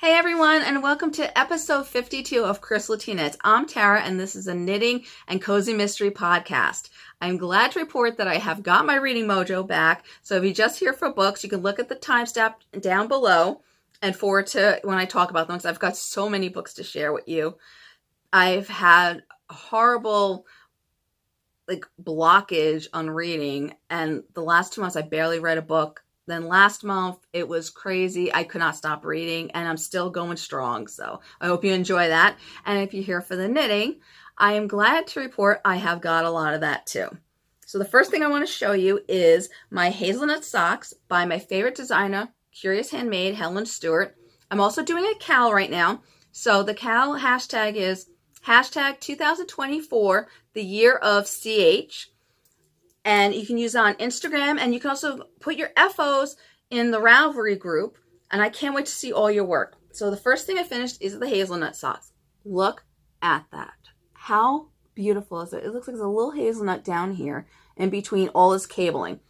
Hey everyone, and welcome to episode 52 of Chris Knits. I'm Tara, and this is a knitting and cozy mystery podcast. I'm glad to report that I have got my reading mojo back. So if you're just here for books, you can look at the timestamp down below and forward to when I talk about them, because I've got so many books to share with you. I've had horrible blockage on reading, and the last 2 months I barely read a book. Then last month, it was crazy. I could not stop reading, and I'm still going strong. So I hope you enjoy that. And if you're here for the knitting, I am glad to report I have got a lot of that too. So the first thing I want to show you is my Hazelnut Socks by my favorite designer, Curious Handmade, Helen Stewart. I'm also doing a KAL right now. So the KAL hashtag is hashtag 2024, the year of CH. And you can use it on Instagram, and you can also put your FOs in the Ravelry group, and I can't wait to see all your work. So the first thing I finished is the Hazelnut Socks. Look at that. How beautiful is it? It looks like there's a little hazelnut down here in between all this cabling.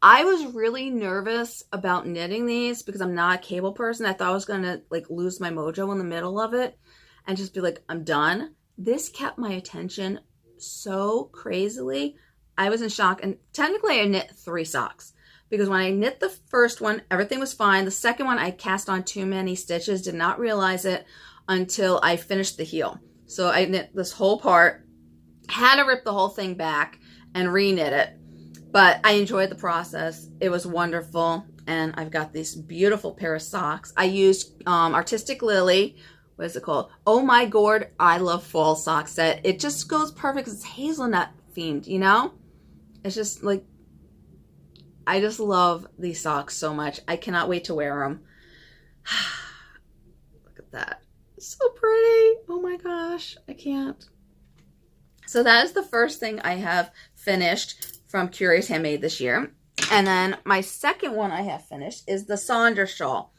I was really nervous about knitting these because I'm not a cable person. I thought I was going to lose my mojo in the middle of it and just be like, I'm done. This kept my attention so crazily. I was in shock, and technically I knit 3 socks because when I knit the first one, everything was fine. The second one, I cast on too many stitches, did not realize it until I finished the heel. So I knit this whole part, had to rip the whole thing back and re-knit it, but I enjoyed the process. It was wonderful, and I've got this beautiful pair of socks. I used Artistic Lily. What is it called? Oh My Gourd, I Love Fall sock set. It just goes perfect because it's hazelnut themed, you know? It's just I just love these socks so much. I cannot wait to wear them. Look at that. So pretty. Oh my gosh. I can't. So that is the first thing I have finished from Curious Handmade this year. And then my second one I have finished is the Sonder Shawl.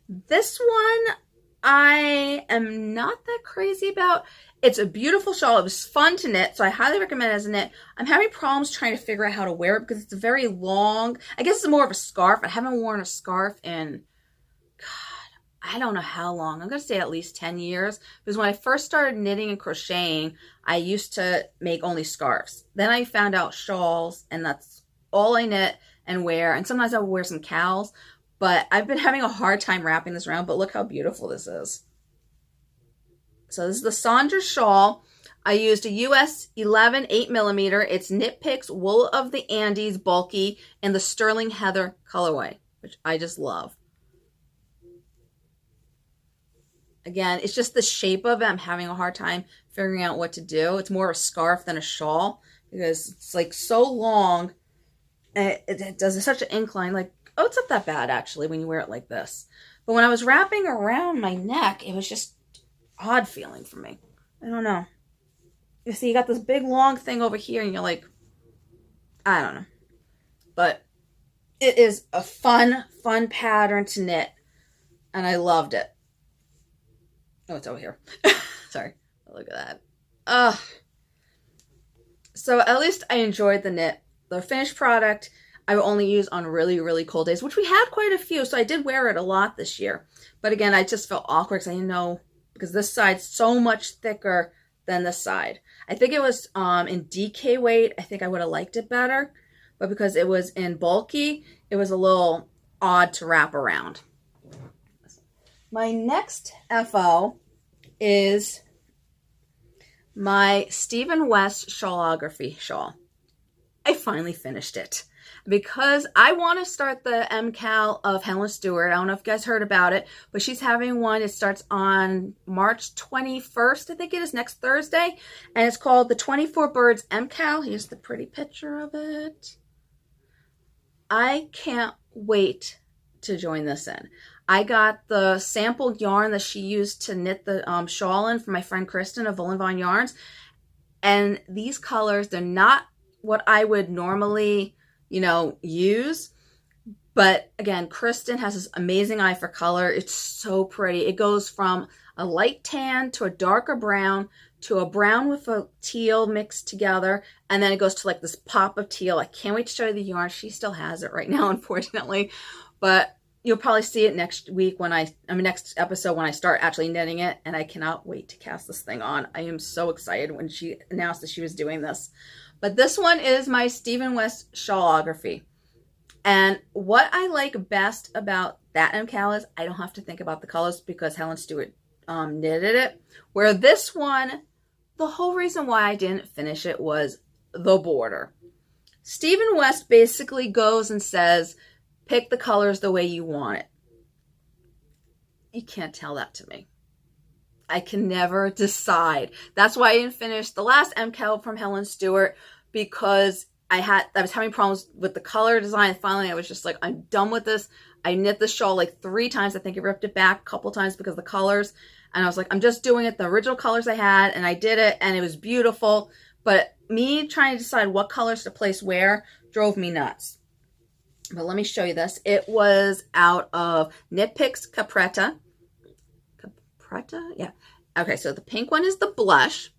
This one I am not that crazy about. It's a beautiful shawl. It was fun to knit, so I highly recommend it as a knit. I'm having problems trying to figure out how to wear it because it's a very long, I guess it's more of a scarf. I haven't worn a scarf in, God, I don't know how long. I'm going to say at least 10 years. Because when I first started knitting and crocheting, I used to make only scarves. Then I found out shawls, and that's all I knit and wear. And sometimes I will wear some cows. But I've been having a hard time wrapping this around, but look how beautiful this is. So this is the Sonder Shawl. I used a US 11 8mm. It's Knit Picks Wool of the Andes bulky in the Sterling Heather colorway, which I just love. Again, it's just the shape of it. I'm having a hard time figuring out what to do. It's more a scarf than a shawl because it's so long. And it does such an incline. Oh, it's not that bad actually when you wear it like this. But when I was wrapping around my neck, it was just odd feeling for me. I don't know. You see, you got this big long thing over here, and you're like, I don't know. But it is a fun pattern to knit, and I loved it. Oh, it's over here. Sorry. Look at that. Ugh. So at least I enjoyed the knit. The finished product I will only use on really, really cold days, which we had quite a few, so I did wear it a lot this year. But again, I just felt awkward because I didn't know, because this side's so much thicker than this side. I think it was in DK weight. I think I would have liked it better. But because it was in bulky, it was a little odd to wrap around. My next FO is my Stephen West Shawlography shawl. I finally finished it because I want to start the MKal of Helen Stewart. I don't know if you guys heard about it, but she's having one. It starts on March 21st, I think it is, next Thursday. And it's called the 24 Birds MKal. Here's the pretty picture of it. I can't wait to join this in. I got the sample yarn that she used to knit the shawl in from my friend Kristen of Wool and Vine Yarns. And these colors, they're not what I would normally, use. But again, Kristen has this amazing eye for color. It's so pretty. It goes from a light tan to a darker brown to a brown with a teal mixed together. And then it goes to this pop of teal. I can't wait to show you the yarn. She still has it right now, unfortunately. But you'll probably see it next week next episode when I start actually knitting it, and I cannot wait to cast this thing on. I am so excited when she announced that she was doing this. But this one is my Stephen West shawlography. And what I like best about that MKal is I don't have to think about the colors because Helen Stewart knitted it. Where this one, the whole reason why I didn't finish it was the border. Stephen West basically goes and says, pick the colors the way you want it. You can't tell that to me. I can never decide. That's why I didn't finish the last MKal from Helen Stewart, because I was having problems with the color design. Finally, I was just like, I'm done with this. I knit the shawl like 3 times. I think I ripped it back a couple times because of the colors. And I was like, I'm just doing it the original colors I had, and I did it, and it was beautiful. But me trying to decide what colors to place where drove me nuts. But let me show you this. It was out of Knit Picks Capretta. Capretta? Yeah. Okay, so the pink one is the blush.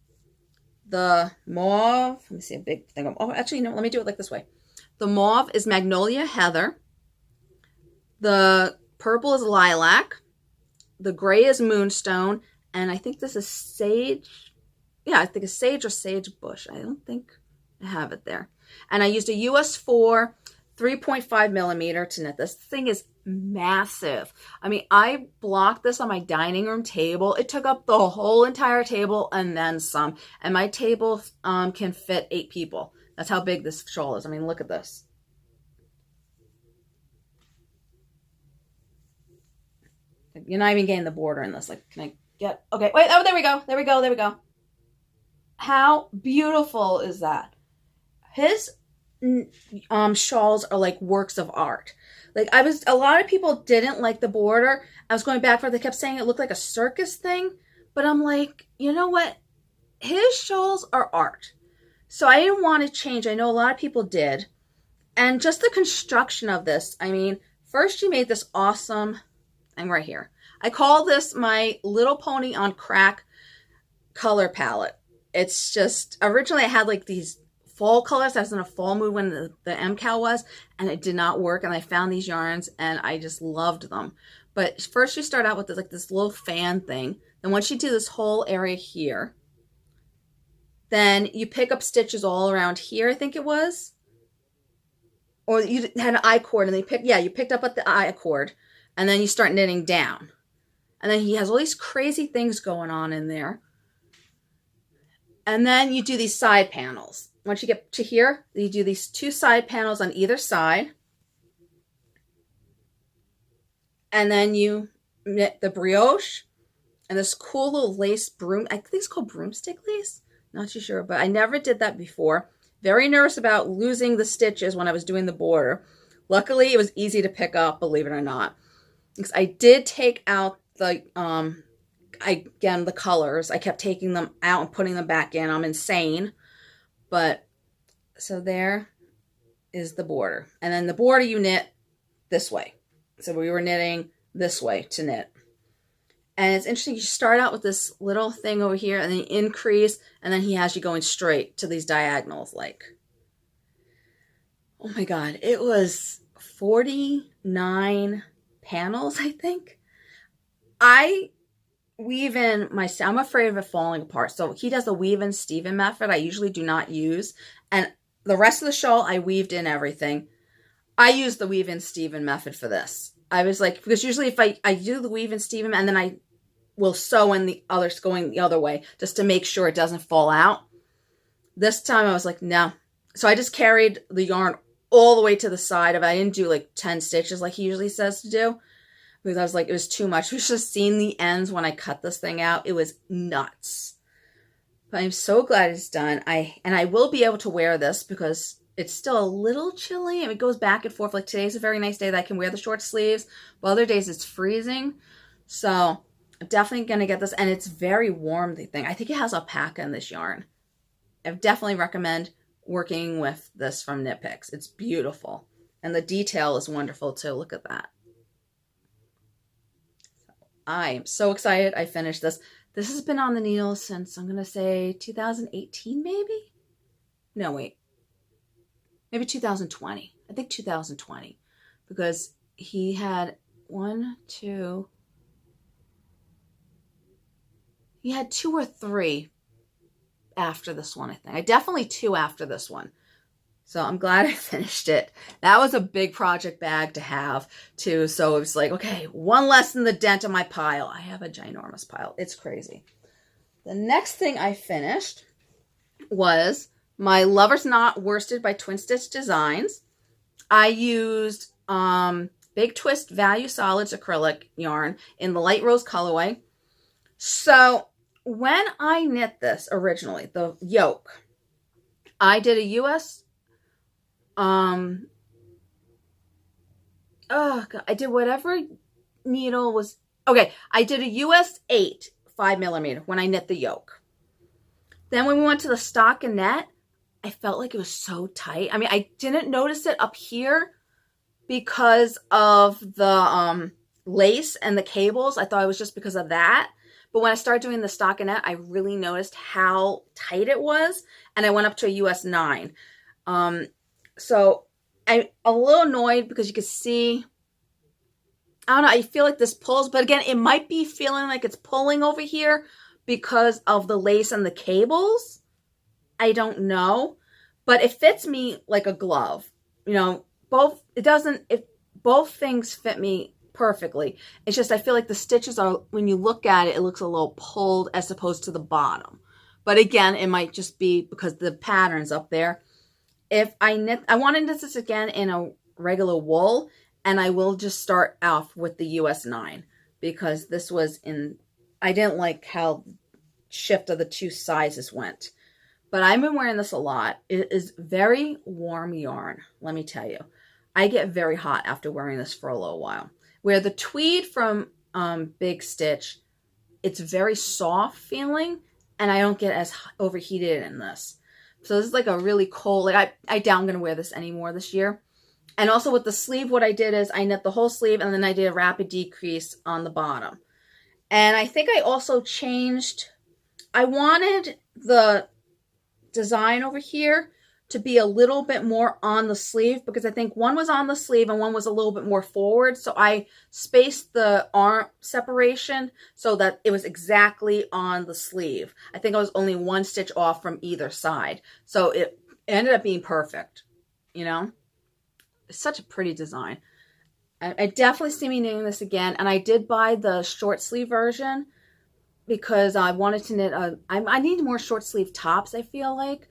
The mauve, let me see a big thing. Oh, actually, no, let me do it like this way. The mauve is Magnolia Heather. The purple is Lilac. The gray is Moonstone. And I think this is Sage. Yeah, I think it's Sage or Sage Bush. I don't think I have it there. And I used a US 4 3.5 millimeter to knit this. Thing is massive. I mean, I blocked this on my dining room table. It took up the whole entire table and then some. And my table can fit 8 people. That's how big this shawl is. I mean, look at this. You're not even getting the border in this. Like, can I get... Okay, wait. Oh, there we go. There we go. There we go. How beautiful is that? His shawls are like works of art. Like, a lot of people didn't like the border. I was going back for it. They kept saying it looked like a circus thing. But I'm like, you know what? His shawls are art. So I didn't want to change. I know a lot of people did. And just the construction of this. I mean, first she made this awesome thing right here. I call this my Little Pony on Crack color palette. It's just, originally I had like these fall colors. I was in a fall mood when the MKal was, and it did not work. And I found these yarns and I just loved them. But first you start out with this little fan thing. Then once you do this whole area here, then you pick up stitches all around here, I think it was. Or you had an I-cord and you picked up at the I-cord, and then you start knitting down. And then he has all these crazy things going on in there. And then you do these side panels. Once you get to here, you do these 2 side panels on either side. And then you knit the brioche and this cool little lace broom. I think it's called broomstick lace. Not too sure, but I never did that before. Very nervous about losing the stitches when I was doing the border. Luckily, it was easy to pick up, believe it or not. Because I did take out the, again, the colors. I kept taking them out and putting them back in. I'm insane. But, so there is the border. And then the border you knit this way. So we were knitting this way to knit. And it's interesting, you start out with this little thing over here, and then you increase, and then he has you going straight to these diagonals, like. Oh my God, it was 49 panels, I think. I weave in I'm afraid of it falling apart. So he does the weave in Stephen method. I usually do not use. And the rest of the shawl, I weaved in everything. I use the weave in Stephen method for this. I was like, because usually if I do the weave in Stephen and then I will sew in the others going the other way just to make sure it doesn't fall out. This time I was like, no. So I just carried the yarn all the way to the side of it. I didn't do like 10 stitches like he usually says to do. Because I was like, it was too much. We should have seen the ends when I cut this thing out. It was nuts. But I'm so glad it's done. I will be able to wear this because it's still a little chilly. And it goes back and forth. Like today's a very nice day that I can wear the short sleeves. But other days it's freezing. So I'm definitely going to get this. And it's very warm, the thing. I think it has alpaca in this yarn. I definitely recommend working with this from Knit Picks. It's beautiful. And the detail is wonderful too. Look at that. I am so excited I finished this. This has been on the needle since, I'm going to say 2018 maybe? No, wait. Maybe 2020. I think 2020. Because he had 1, 2. He had 2 or 3 after this one, I think. I definitely 2 after this one. So I'm glad I finished it. That was a big project bag to have too. So it was like, okay, one less in the dent of my pile. I have a ginormous pile. It's crazy. The next thing I finished was my Lover's Knot worsted by Twin Stitch Designs. I used Big Twist Value Solids acrylic yarn in the light rose colorway. So when I knit this originally, the yoke, I did a US, I did whatever needle was, okay, I did a US 8 5mm when I knit the yoke. Then when we went to the stockinette, I felt like it was so tight. I mean, I didn't notice it up here because of the lace and the cables. I thought it was just because of that. But when I started doing the stockinette, I really noticed how tight it was. And I went up to a US 9. So I'm a little annoyed because you can see, I don't know, I feel like this pulls. But again, it might be feeling like it's pulling over here because of the lace and the cables. I don't know. But it fits me like a glove. You know, both things fit me perfectly. It's just I feel like the stitches are, when you look at it, it looks a little pulled as opposed to the bottom. But again, it might just be because the pattern's up there. If I want to knit this again in a regular wool, and I will just start off with the US 9 because this was I didn't like how shift of the 2 sizes went. But I've been wearing this a lot. It is very warm yarn, let me tell you. I get very hot after wearing this for a little while. Where the tweed from Big Stitch, it's very soft feeling, and I don't get as overheated in this. So this is like a really cold, like I doubt I'm going to wear this anymore this year. And also with the sleeve, what I did is I knit the whole sleeve, and then I did a rapid decrease on the bottom. And I think I also changed, I wanted the design over here to be a little bit more on the sleeve because I think one was on the sleeve and one was a little bit more forward. So I spaced the arm separation so that it was exactly on the sleeve. I think I was only 1 stitch off from either side. So it ended up being perfect, you know? It's such a pretty design. I definitely see me knitting this again. And I did buy the short sleeve version because I wanted to knit I need more short sleeve tops, I feel like.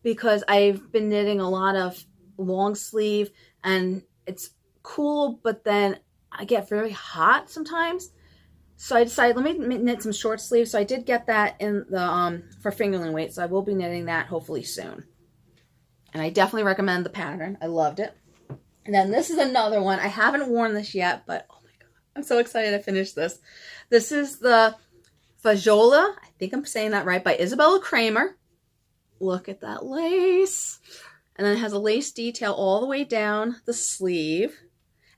Because I've been knitting a lot of long sleeve and it's cool, but then I get very hot sometimes. So I decided, let me knit some short sleeves. So I did get that in the for fingerling weight. So I will be knitting that hopefully soon. And I definitely recommend the pattern. I loved it. And then this is another one. I haven't worn this yet, but oh my God, I'm so excited to finish this. This is the Fjolla, I think I'm saying that right, by Isabella Kramer. Look at that lace. And then it has a lace detail all the way down the sleeve.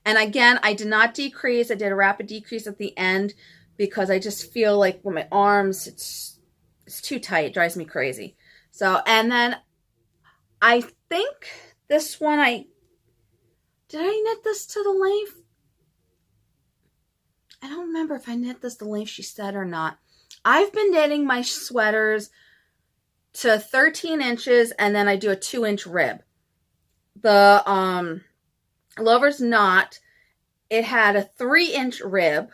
And again, I did not decrease. I did a rapid decrease at the end because I just feel like with my arms, it's too tight. It drives me crazy. So, and then I think this one, did I knit this to the length? I don't remember if I knit this the length she said or not. I've been knitting my sweaters to 13 inches, and then I do a 2-inch rib. The Lover's Knot, it had a 3-inch rib,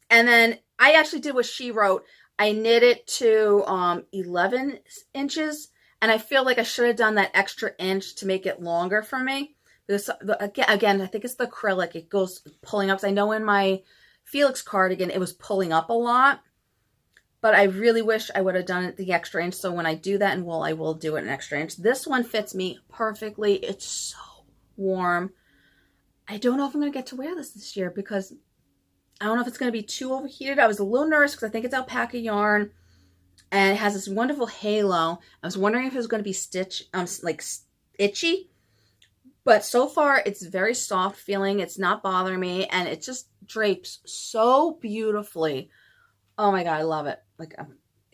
and then I actually did what she wrote. I knit it to 11 inches, and I feel like I should have done that extra inch to make it longer for me. Because again, I think it's the acrylic. It goes pulling up. So I know in my Felix cardigan, it was pulling up a lot. But I really wish I would have done it the extra inch. So when I do that in wool, I will do it an extra inch. This one fits me perfectly. It's so warm. I don't know if I'm going to get to wear this year because I don't know if it's going to be too overheated. I was a little nervous because I think it's alpaca yarn. And it has this wonderful halo. I was wondering if it was going to be like itchy. But so far, it's very soft feeling. It's not bothering me. And it just drapes so beautifully. Oh my God, I love it. Like,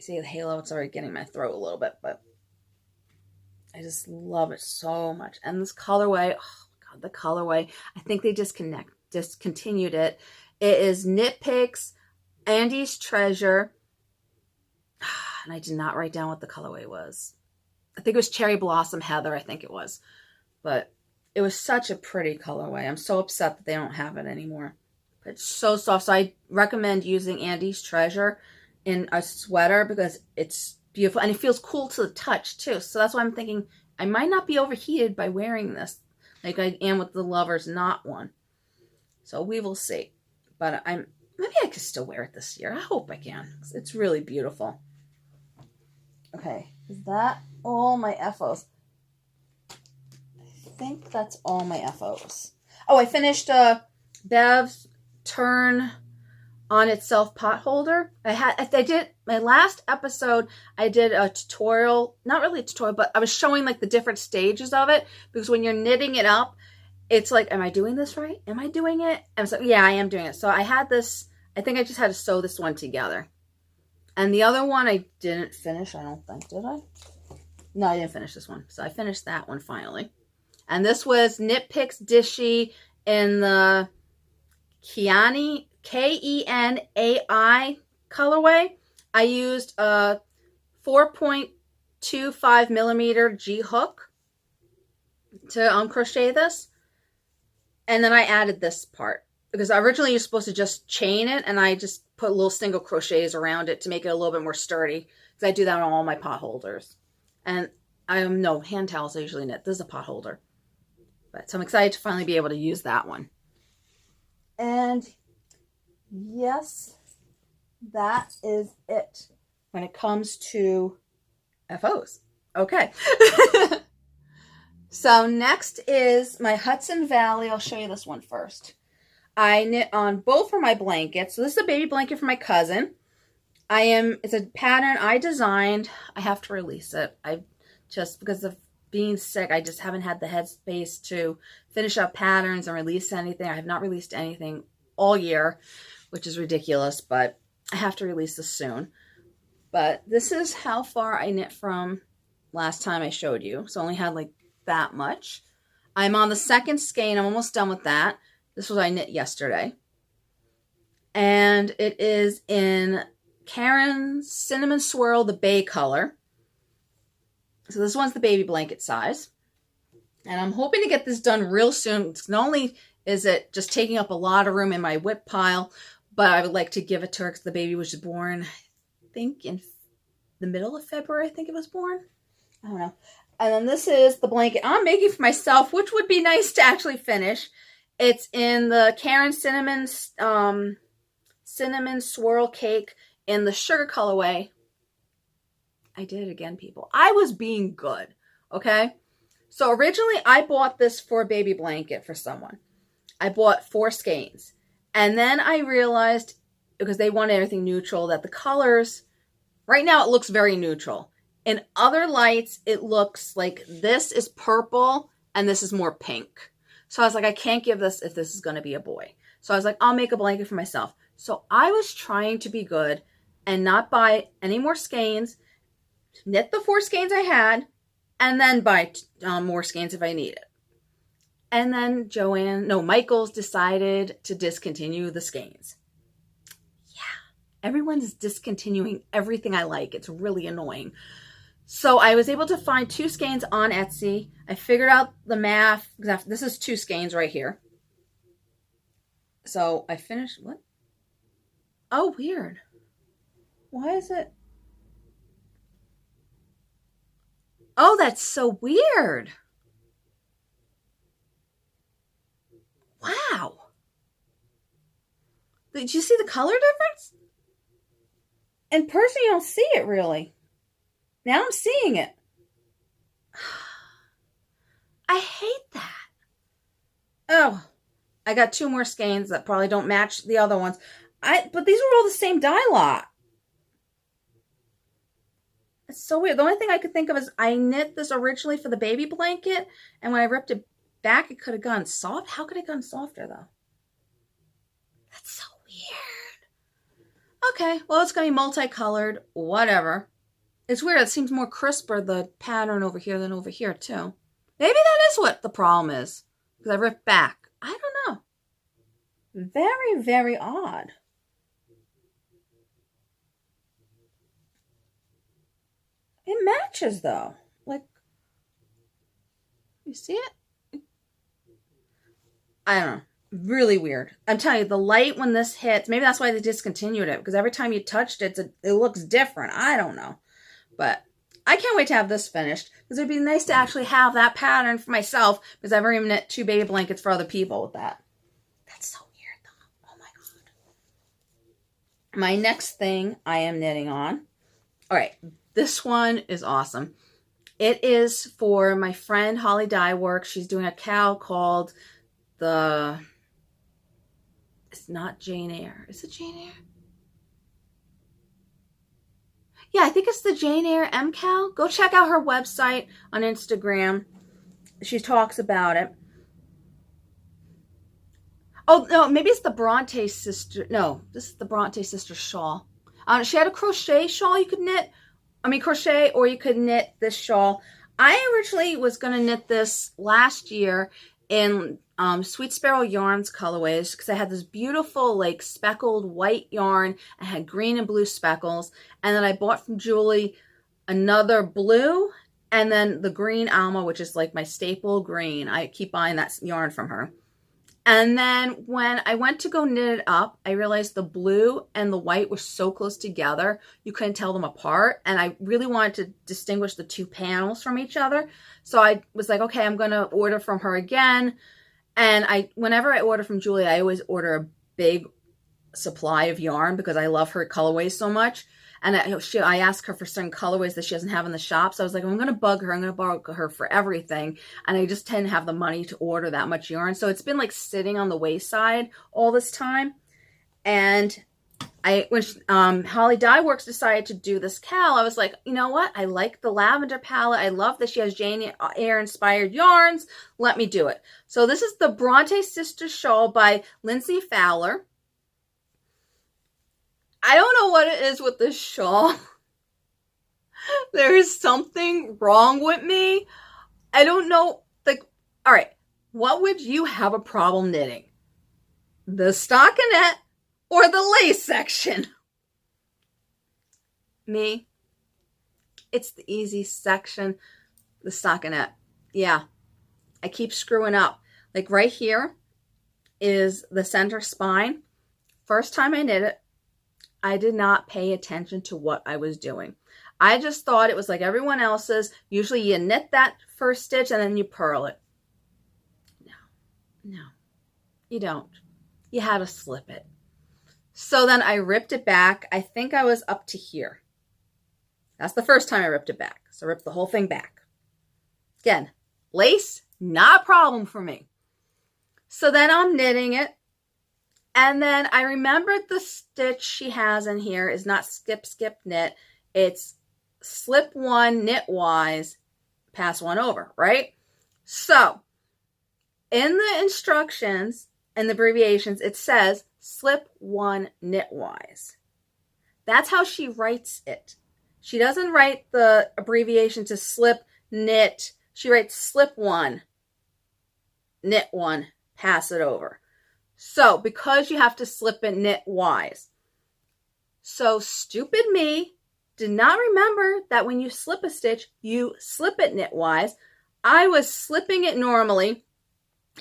see the halo, it's already getting my throat a little bit, but I just love it so much. And this colorway, oh God, the colorway, I think they just connect discontinued it. It is Knit Picks, Andy's Treasure. And I did not write down what the colorway was. I think it was Cherry Blossom Heather, I think it was. But it was such a pretty colorway. I'm so upset that they don't have it anymore. It's so soft. So I recommend using Andy's Treasure in a sweater because it's beautiful. And it feels cool to the touch too. So that's why I'm thinking I might not be overheated by wearing this like I am with the Lover's Knot one. So we will see. But maybe I could still wear it this year. I hope I can. It's really beautiful. Okay, is that all my FOs? I think that's all my FOs. Oh, I finished Bev's Turn on Itself Potholder. I did my last episode. I did a tutorial, not really a tutorial, but I was showing like the different stages of it because when you're knitting it up, it's like, am I doing this right? Am I doing it? And so, yeah, I am doing it. So I had this. I think I just had to sew this one together. And the other one I didn't finish, I don't think, did I? No, I didn't finish this one. So I finished that one finally. And this was Knit Picks Dishy in the Kenai, Kenai colorway. I used a 4.25 millimeter G hook to crochet this. And then I added this part. Because originally you're supposed to just chain it, and I just put little single crochets around it to make it a little bit more sturdy. Because I do that on all my pot holders. And no, hand towels I usually knit. This is a pot holder. But so I'm excited to finally be able to use that one. And yes, that is it when it comes to FOs. Okay. So next is my Hudson Valley. I'll show you this one first. I knit on both of my blankets. So this is a baby blanket for my cousin. It's a pattern I designed. I have to release it. Just because of being sick, I just haven't had the headspace to finish up patterns and release anything. I have not released anything all year, which is ridiculous, but I have to release this soon. But this is how far I knit from last time I showed you. So I only had like that much. I'm on the second skein. I'm almost done with that. This was I knit yesterday. And it is in Karen's Cinnamon Swirl, the bay color. So this one's the baby blanket size. And I'm hoping to get this done real soon. Not only is it just taking up a lot of room in my whip pile, but I would like to give it to her because the baby was born, I think, in the middle of February, I think it was born. I don't know. And then this is the blanket I'm making for myself, which would be nice to actually finish. It's in the Karen Cinnamon Swirl Cake in the sugar colorway. I did it again, people. I was being good, okay? So originally I bought this for a baby blanket for someone. I bought 4 skeins. And then I realized, because they wanted everything neutral, that the colors, right now it looks very neutral. In other lights, it looks like this is purple and this is more pink. So I was like, I can't give this if this is going to be a boy. So I was like, I'll make a blanket for myself. So I was trying to be good and not buy any more skeins, knit the 4 skeins I had, and then buy more skeins if I need it. And then Michael's decided to discontinue the skeins. Yeah, everyone's discontinuing everything I like. It's really annoying. So I was able to find 2 skeins on Etsy. I figured out the math. This is 2 skeins right here. So I finished, what? Oh, weird. Why is it? Oh, that's so weird. Wow. Did you see the color difference? In person, you don't see it really. Now I'm seeing it. I hate that. Oh, I got 2 more skeins that probably don't match the other ones. But these were all the same dye lot. It's so weird. The only thing I could think of is I knit this originally for the baby blanket, and when I ripped it back, it could have gone soft. How could it have gone softer, though? That's so weird. Okay, well, it's going to be multicolored. Whatever. It's weird. It seems more crisper, the pattern over here, than over here, too. Maybe that is what the problem is. Because I ripped back. I don't know. Very, very odd. It matches though. Like, you see it? I don't know. Really weird. I'm telling you, the light when this hits, maybe that's why they discontinued it, because every time you touched it, it looks different. I don't know. But I can't wait to have this finished, because it'd be nice to actually have that pattern for myself, because I've already knit 2 baby blankets for other people with that. That's so weird though. Oh my God. My next thing I am knitting on. All right. This one is awesome. It is for my friend Holly Dye Works. She's doing a cowl called it's not Jane Eyre. Is it Jane Eyre? Yeah, I think it's the Jane Eyre MKal. Go check out her website on Instagram. She talks about it. Oh, no, maybe it's the Bronte sister. No, this is the Bronte sister shawl. She had a crochet shawl you could knit. Crochet, or you could knit this shawl. I originally was going to knit this last year in Sweet Sparrow Yarns colorways, because I had this beautiful like speckled white yarn. I had green and blue speckles, and then I bought from Julie another blue, and then the green alma, which is like my staple green. I keep buying that yarn from her. And then when I went to go knit it up, I realized the blue and the white were so close together, you couldn't tell them apart. And I really wanted to distinguish the 2 panels from each other. So I was like, okay, I'm going to order from her again. And whenever I order from Julie, I always order a big supply of yarn, because I love her colorways so much. And I asked her for certain colorways that she doesn't have in the shop. So I was like, I'm going to bug her. I'm going to bug her for everything. And I just didn't have the money to order that much yarn. So it's been like sitting on the wayside all this time. And when Holly Dye Works decided to do this cowl, I was like, you know what? I like the lavender palette. I love that she has Jane Eyre inspired yarns. Let me do it. So this is the Bronte Sister Shawl by Lindsay Fowler. I don't know what it is with this shawl. There is something wrong with me. I don't know. Like, all right, what would you have a problem knitting? The stockinette or the lace section? Me. It's the easy section, the stockinette. Yeah, I keep screwing up. Like right here is the center spine. First time I knit it, I did not pay attention to what I was doing. I just thought it was like everyone else's. Usually you knit that first stitch and then you purl it. No, you don't. You had to slip it. So then I ripped it back. I think I was up to here. That's the first time I ripped it back. So I ripped the whole thing back. Again, lace, not a problem for me. So then I'm knitting it. And then I remembered the stitch she has in here is not skip, skip, knit. It's slip 1 knitwise, pass 1 over, right? So in the instructions and the abbreviations, it says slip 1 knitwise. That's how she writes it. She doesn't write the abbreviation to slip, knit. She writes slip 1, knit 1, pass it over. So, because you have to slip it knitwise. So, stupid me did not remember that when you slip a stitch, you slip it knitwise. I was slipping it normally.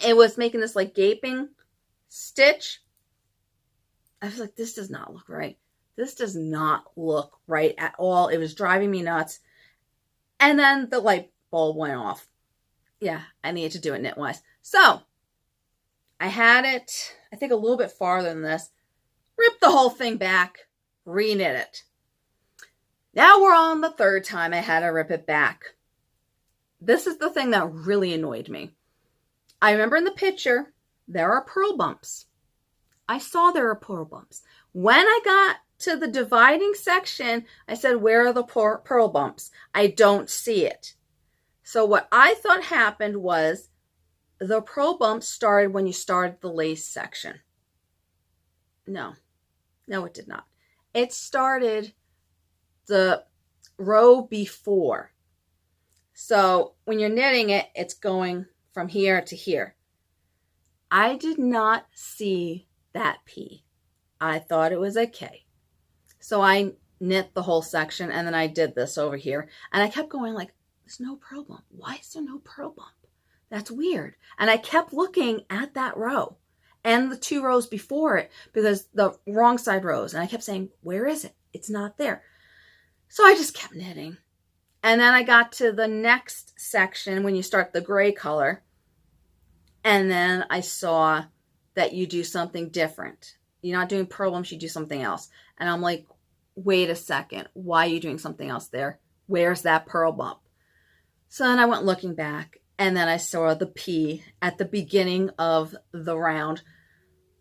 It was making this like gaping stitch. I was like, this does not look right. This does not look right at all. It was driving me nuts. And then the light bulb went off. Yeah, I needed to do it knitwise. So, I had it, I think, a little bit farther than this. Ripped the whole thing back, re-knit it. Now we're on the third time I had to rip it back. This is the thing that really annoyed me. I remember in the picture, there are purl bumps. I saw there are purl bumps. When I got to the dividing section, I said, where are the purl bumps? I don't see it. So what I thought happened was, the purl bump started when you started the lace section. No, it did not. It started the row before. So when you're knitting it, it's going from here to here. I did not see that P. I thought it was a K. So I knit the whole section, and then I did this over here. And I kept going like, there's no purl bump. Why is there no purl bump? That's weird. And I kept looking at that row and the 2 rows before it because the wrong side rows. And I kept saying, where is it? It's not there. So I just kept knitting. And then I got to the next section when you start the gray color. And then I saw that you do something different. You're not doing purl bumps, you do something else. And I'm like, wait a second. Why are you doing something else there? Where's that purl bump? So then I went looking back, and then I saw the P at the beginning of the round.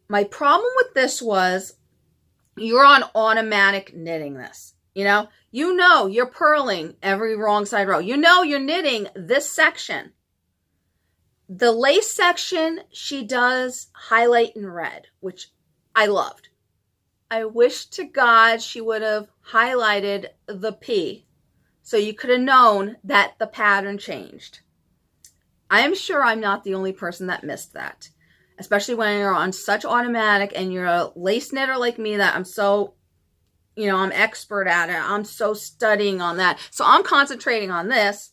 My problem with this was you're on automatic knitting this. You know you're purling every wrong side row. You know you're knitting this section. The lace section, she does highlight in red, which I loved. I wish to God she would have highlighted the P so you could have known that the pattern changed. I am sure I'm not the only person that missed that, especially when you're on such automatic and you're a lace knitter like me that I'm so, I'm expert at it. I'm so studying on that. So I'm concentrating on this,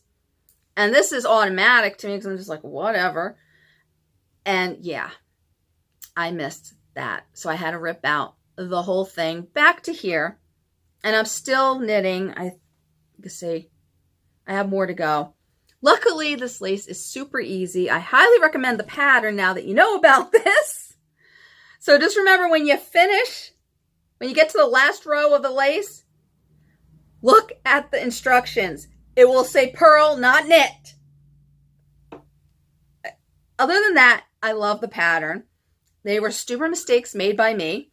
and this is automatic to me because I'm just like, whatever. And yeah, I missed that. So I had to rip out the whole thing back to here, and I'm still knitting. I can see I have more to go. Luckily, this lace is super easy. I highly recommend the pattern now that you know about this. So just remember, when you finish, when you get to the last row of the lace, look at the instructions. It will say purl, not knit. Other than that, I love the pattern. They were stupid mistakes made by me.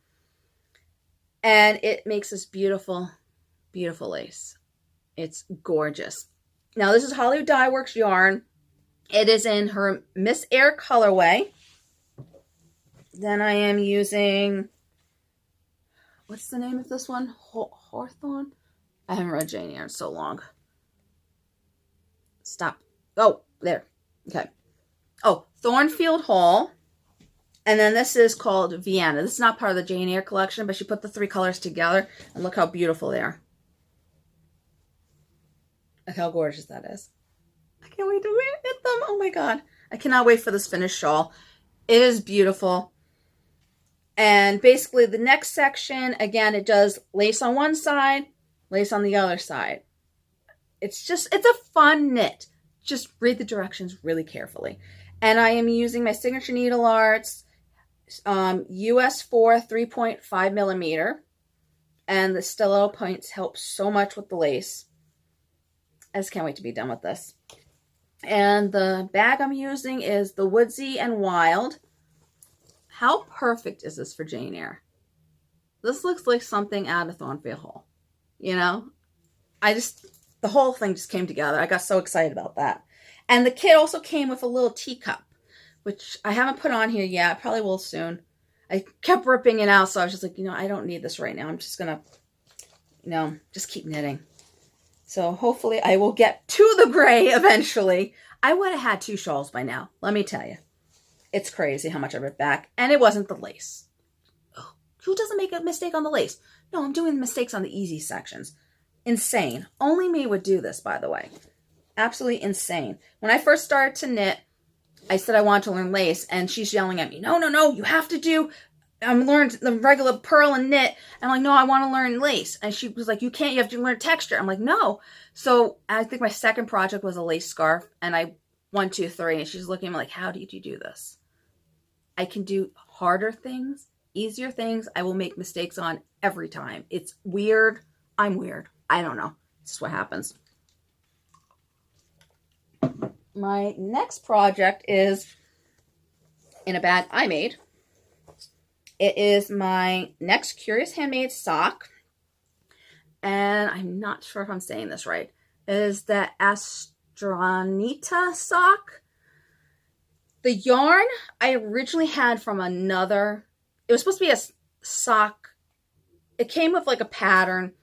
And it makes this beautiful, beautiful lace. It's gorgeous. Now, this is Hollywood Dye Works yarn. It is in her Miss Air colorway. Then I am using, what's the name of this one? Hawthorne? I haven't read Jane Eyre in so long. Stop. Oh, there. Okay. Oh, Thornfield Hall. And then this is called Vienna. This is not part of the Jane Eyre collection, but she put the 3 colors together. And look how beautiful they are. Look how gorgeous that is. I can't wait to knit them. Oh my God. I cannot wait for this finished shawl. It is beautiful. And basically the next section, again, it does lace on one side, lace on the other side. It's a fun knit. Just read the directions really carefully. And I am using my Signature Needle Arts US 4 3.5 millimeter. And the stiletto points help so much with the lace. I just can't wait to be done with this. And the bag I'm using is the Woodsy and Wild. How perfect is this for Jane Eyre? This looks like something out of Thornfield Hall. The whole thing just came together. I got so excited about that. And the kit also came with a little teacup, which I haven't put on here yet. I probably will soon. I kept ripping it out, so I was just like, I don't need this right now. I'm just going to, just keep knitting. So hopefully I will get to the gray eventually. I would have had 2 shawls by now, let me tell you. It's crazy how much I ripped back. And it wasn't the lace. Oh, who doesn't make a mistake on the lace? No, I'm doing mistakes on the easy sections. Insane. Only me would do this, by the way. Absolutely insane. When I first started to knit, I said I wanted to learn lace, and she's yelling at me, no, you have to do, learn the regular purl and knit. I'm like, no, I want to learn lace. And she was like, you can't, you have to learn texture. I'm like, no. So I think my second project was a lace scarf, and I 1, 2, 3, and she's looking at me like, how did you do this? I can do harder things, easier things. I will make mistakes on every time. It's weird. I'm weird. I don't know. It's just what happens. My next project is in a bag I made. It is my next Curious Handmade sock. And I'm not sure if I'm saying this right. It is the Astranita sock. The yarn I originally had from another, it was supposed to be a sock. It came with like a pattern.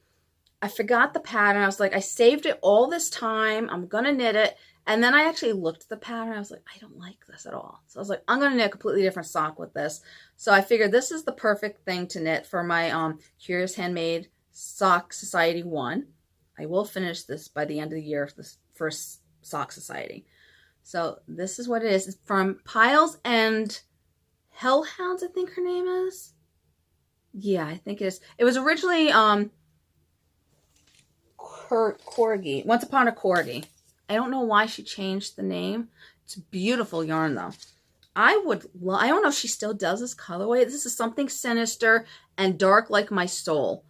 I forgot the pattern. I was like, I saved it all this time. I'm going to knit it. And then I actually looked at the pattern. I was like, I don't like this at all. So I was like, I'm going to knit a completely different sock with this. So I figured this is the perfect thing to knit for my Curious Handmade Sock Society 1. I will finish this by the end of the year, this first Sock Society. So this is what it is. It's from Piles and Hellhounds, I think her name is. Yeah, I think it is. It was originally Corgi. Once Upon a Corgi. I don't know why she changed the name. It's beautiful yarn though. I don't know if she still does this colorway. This is something sinister and dark like my soul.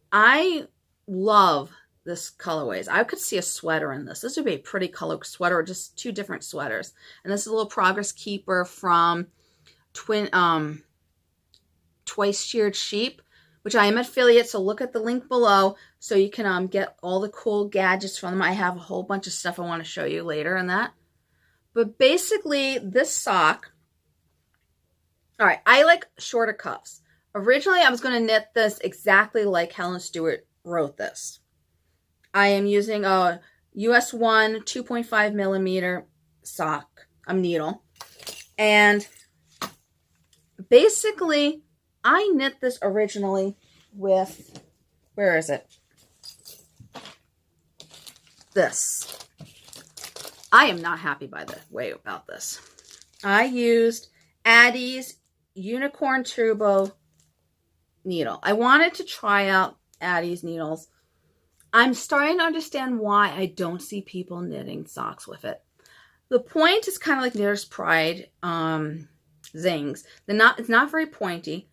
I love this colorways. I could see a sweater in this. This would be a pretty color sweater, or just two different sweaters. And this is a little progress keeper from Twice Sheared Sheep, which I am affiliate, so look at the link below so you can get all the cool gadgets from them. I have a whole bunch of stuff I want to show you later in that. But basically, this sock, all right, I like shorter cuffs. Originally, I was going to knit this exactly like Helen Stewart wrote this. I am using a US 1 2.5 millimeter sock, needle. And basically, I knit this originally with, where is it? This. I am not happy by the way about this. I used Addie's Unicorn Turbo needle. I wanted to try out Addie's needles. I'm starting to understand why I don't see people knitting socks with it. The point is kind of like Knitter's Pride Zings. It's not very pointy.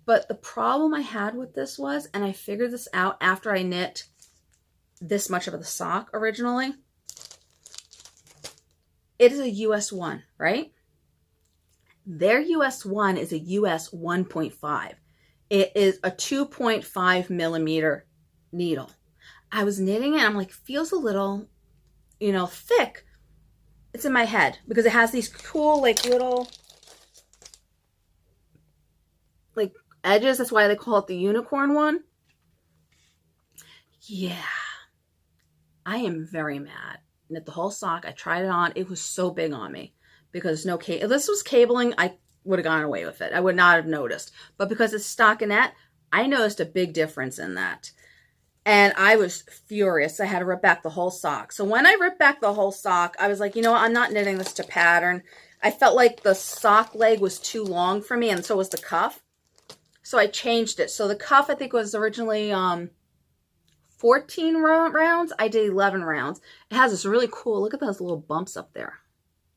But the problem I had with this was, and I figured this out after I knit this much of the sock originally, it is a US 1, right? Their US 1 is a US 1.5. It is a 2.5 millimeter needle. I was knitting it, and I'm like, feels a little, thick. It's in my head because it has these cool, little, edges. That's why they call it the unicorn one. Yeah. I am very mad. Knit the whole sock. I tried it on. It was so big on me because if this was cabling, I would have gone away with it. I would not have noticed. But because it's stockinette, I noticed a big difference in that. And I was furious. I had to rip back the whole sock. So when I ripped back the whole sock, I was like, you know what? I'm not knitting this to pattern. I felt like the sock leg was too long for me, and so was the cuff. So I changed it. So the cuff, I think, was originally 14 rounds. I did 11 rounds. It has this really cool, look at those little bumps up there.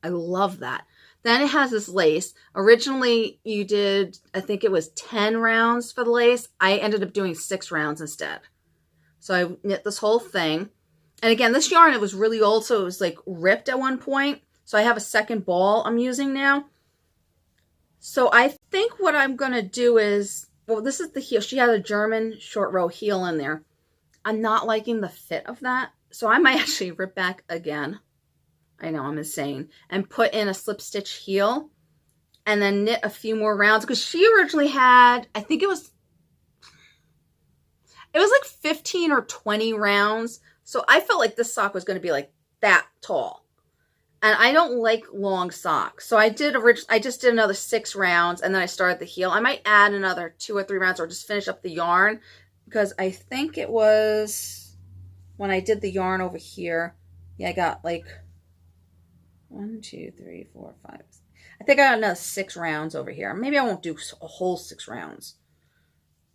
I love that. Then it has this lace. Originally, you did, I think it was 10 rounds for the lace. I ended up doing 6 rounds instead. So I knit this whole thing. And again, this yarn, it was really old, so it was ripped at one point. So I have a second ball I'm using now. So I think what I'm going to do is, well, this is the heel. She had a German short row heel in there. I'm not liking the fit of that. So I might actually rip back again. I know, I'm insane. And put in a slip stitch heel. And then knit a few more rounds. Because she originally had, I think it was 15 or 20 rounds. So I felt like this sock was going to be that tall. And I don't like long socks. So I just did another 6 rounds, and then I started the heel. I might add another 2 or 3 rounds or just finish up the yarn, because I think it was when I did the yarn over here. Yeah, I got 1, 2, 3, 4, 5. I think I got another 6 rounds over here. Maybe I won't do a whole 6 rounds.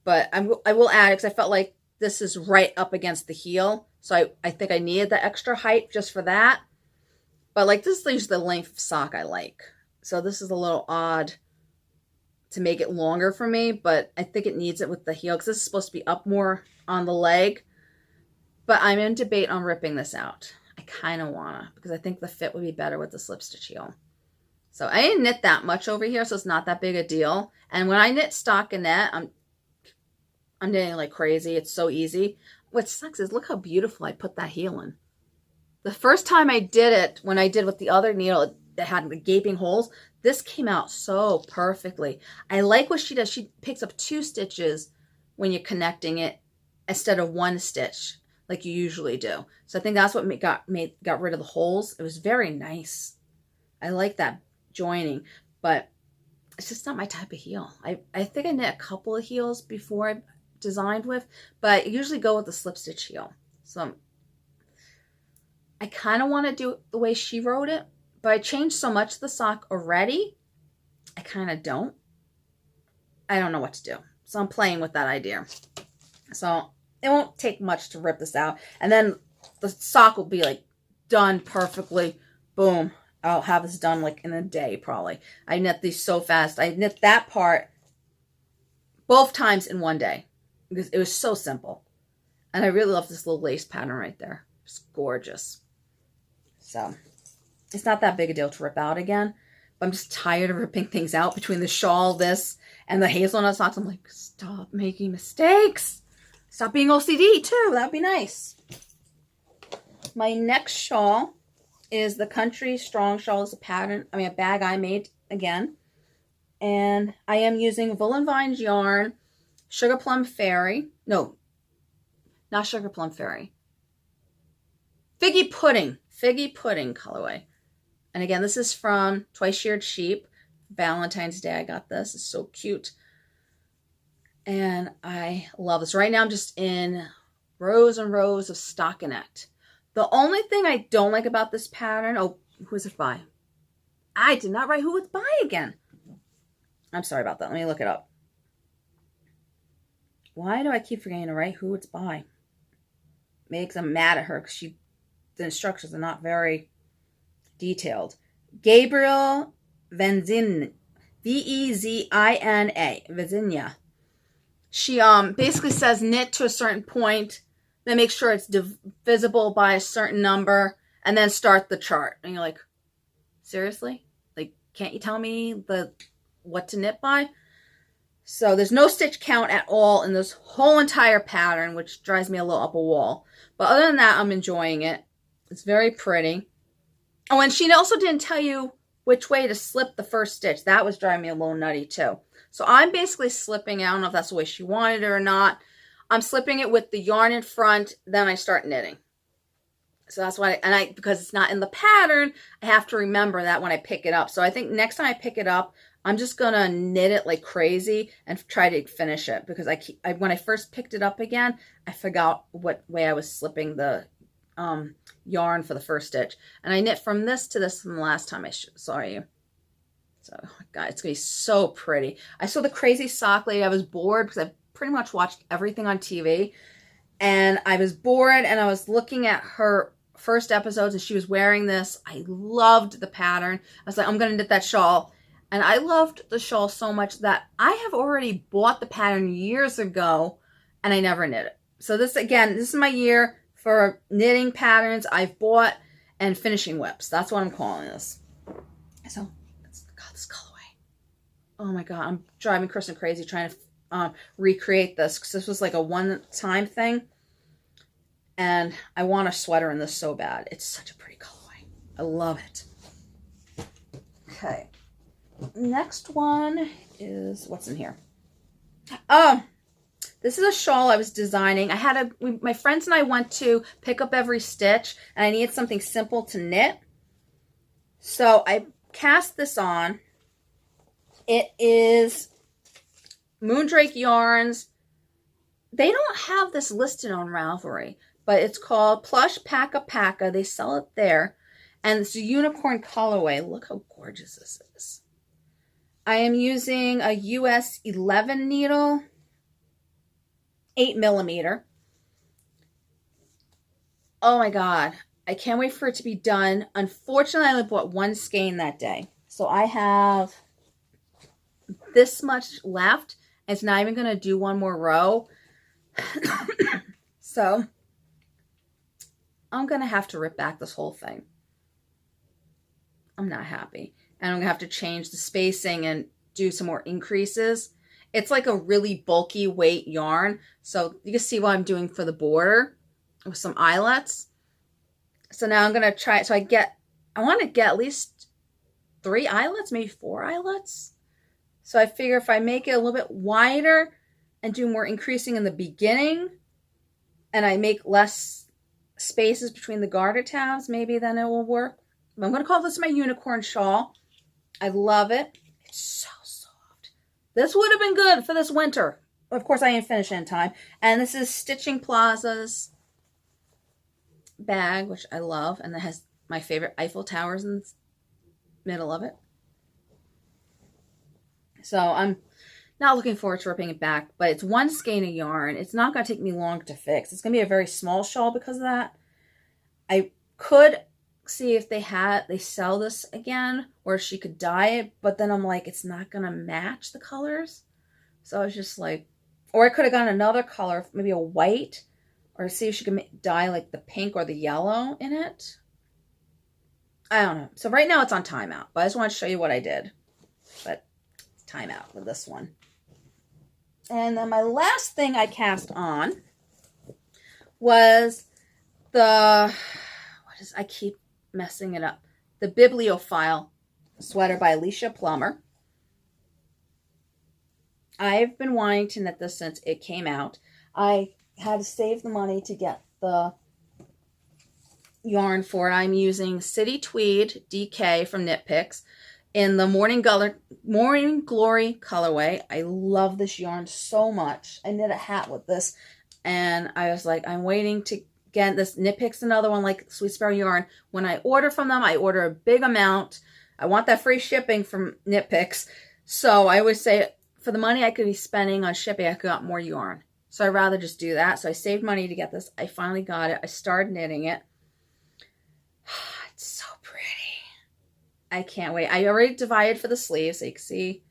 But I will add it because I felt like this is right up against the heel. So I think I needed the extra height just for that. But this leaves the length of sock I like. So this is a little odd to make it longer for me, but I think it needs it with the heel because this is supposed to be up more on the leg. But I'm in debate on ripping this out. I kind of want to, because I think the fit would be better with the slip stitch heel. So I didn't knit that much over here, so it's not that big a deal. And when I knit stockinette, I'm knitting like crazy. It's so easy. What sucks is look how beautiful I put that heel in. The first time I did it, when I did with the other needle that had the gaping holes, this came out so perfectly. I like what she does. She picks up 2 stitches when you're connecting it instead of 1 stitch. like you usually do. So I think that's what got rid of the holes. It was very nice. I like that joining, but it's just not my type of heel. I think I knit a couple of heels before I designed with, but I usually go with the slip stitch heel. So I kind of want to do it the way she wrote it, but I changed so much of the sock already, I kind of don't. I don't know what to do. So I'm playing with that idea. So it won't take much to rip this out. And then the sock will be like done perfectly. Boom. I'll have this done like in a day probably. I knit these so fast. I knit that part both times in one day because it was so simple. And I really love this little lace pattern right there. It's gorgeous. So it's not that big a deal to rip out again. But I'm just tired of ripping things out between the shawl, this, and the hazelnut socks. I'm like, stop making mistakes. Stop being OCD too. That would be nice. My next shawl is the Country Strong Shawl. Is a bag I made again. And I am using Woolen Vines yarn, Sugar Plum Fairy. No, not Sugar Plum Fairy. Figgy Pudding colorway. And again, this is from Twice Sheared Sheep. Valentine's Day I got this. It's so cute. And I love this. Right now I'm just in rows and rows of stockinette. The only thing I don't like about this pattern, oh, who is it by? I did not write who it's by again. I'm sorry about that. Let me look it up. Why do I keep forgetting to write who it's by? Maybe because I'm mad at her because the instructions are not very detailed. Gabriel Venzina. Vezina. Vezina. She basically says knit to a certain point, then make sure it's divisible by a certain number, and then start the chart. And you're like, seriously? Like, can't you tell me what to knit by? So there's no stitch count at all in this whole entire pattern, which drives me a little up a wall. But other than that, I'm enjoying it. It's very pretty. Oh, and she also didn't tell you which way to slip the first stitch. That was driving me a little nutty too. So I'm basically slipping, I don't know if that's the way she wanted it or not. I'm slipping it with the yarn in front, then I start knitting. So that's why, because it's not in the pattern, I have to remember that when I pick it up. So I think next time I pick it up, I'm just going to knit it like crazy and try to finish it. Because when I first picked it up again, I forgot what way I was slipping the yarn for the first stitch. And I knit from this to this from the last time I saw you. So, oh my God, it's going to be so pretty. I saw the Crazy Sock Lady. I was bored because I've pretty much watched everything on TV. And I was bored and I was looking at her first episodes and she was wearing this. I loved the pattern. I was like, I'm going to knit that shawl. And I loved the shawl so much that I have already bought the pattern years ago and I never knit it. So this is my year for knitting patterns I've bought and finishing whips. That's what I'm calling this. So, God, this colorway. Oh my God, I'm driving Kristen crazy trying to recreate this because this was like a one-time thing. And I want a sweater in this so bad. It's such a pretty colorway. I love it. Okay. Next one is, what's in here? Oh, this is a shawl I was designing. My friends and I went to pick up every stitch and I needed something simple to knit. So I cast this on. It is Moondrake Yarns. They don't have this listed on Ravelry, but it's called Plush Packa Packa. They sell it there. And it's a unicorn colorway. Look how gorgeous this is. I am using a US 11 needle, 8mm. Oh my God. I can't wait for it to be done. Unfortunately, I only bought one skein that day. So I have this much left. And it's not even going to do one more row. So I'm going to have to rip back this whole thing. I'm not happy. And I'm going to have to change the spacing and do some more increases. It's like a really bulky weight yarn. So you can see what I'm doing for the border with some eyelets. So now I'm going to try it. So I want to get at least 3 eyelets, maybe 4 eyelets. So I figure if I make it a little bit wider and do more increasing in the beginning, and I make less spaces between the garter tabs, maybe then it will work. I'm going to call this my unicorn shawl. I love it. It's so soft. This would have been good for this winter. Of course, I didn't finish in time. And this is Stitching Plaza's bag, which I love. And it has my favorite Eiffel Towers in the middle of it. So I'm not looking forward to ripping it back. But it's one skein of yarn. It's not going to take me long to fix. It's going to be a very small shawl because of that. I could see if they sell this again, or she could dye it, but then I'm like, it's not gonna match the colors. So I was just like, or I could have gotten another color, maybe a white, or see if she could dye like the pink or the yellow in it. I don't know. So right now it's on timeout, but I just want to show you what I did. But it's timeout with this one. And then my last thing I cast on was I keep messing it up. The Bibliophile sweater by Alicia Plummer. I've been wanting to knit this since it came out. I had to save the money to get the yarn for it. I'm using City Tweed DK from Knit Picks in the Morning Glory colorway. I love this yarn so much. I knit a hat with this, and I was like, I'm waiting to again, this Knit Picks, another one like Sweet Sparrow Yarn. When I order from them, I order a big amount. I want that free shipping from Knit Picks. So I always say, for the money I could be spending on shipping, I could get more yarn. So I'd rather just do that. So I saved money to get this. I finally got it. I started knitting it. It's so pretty. I can't wait. I already divided for the sleeves. So you can see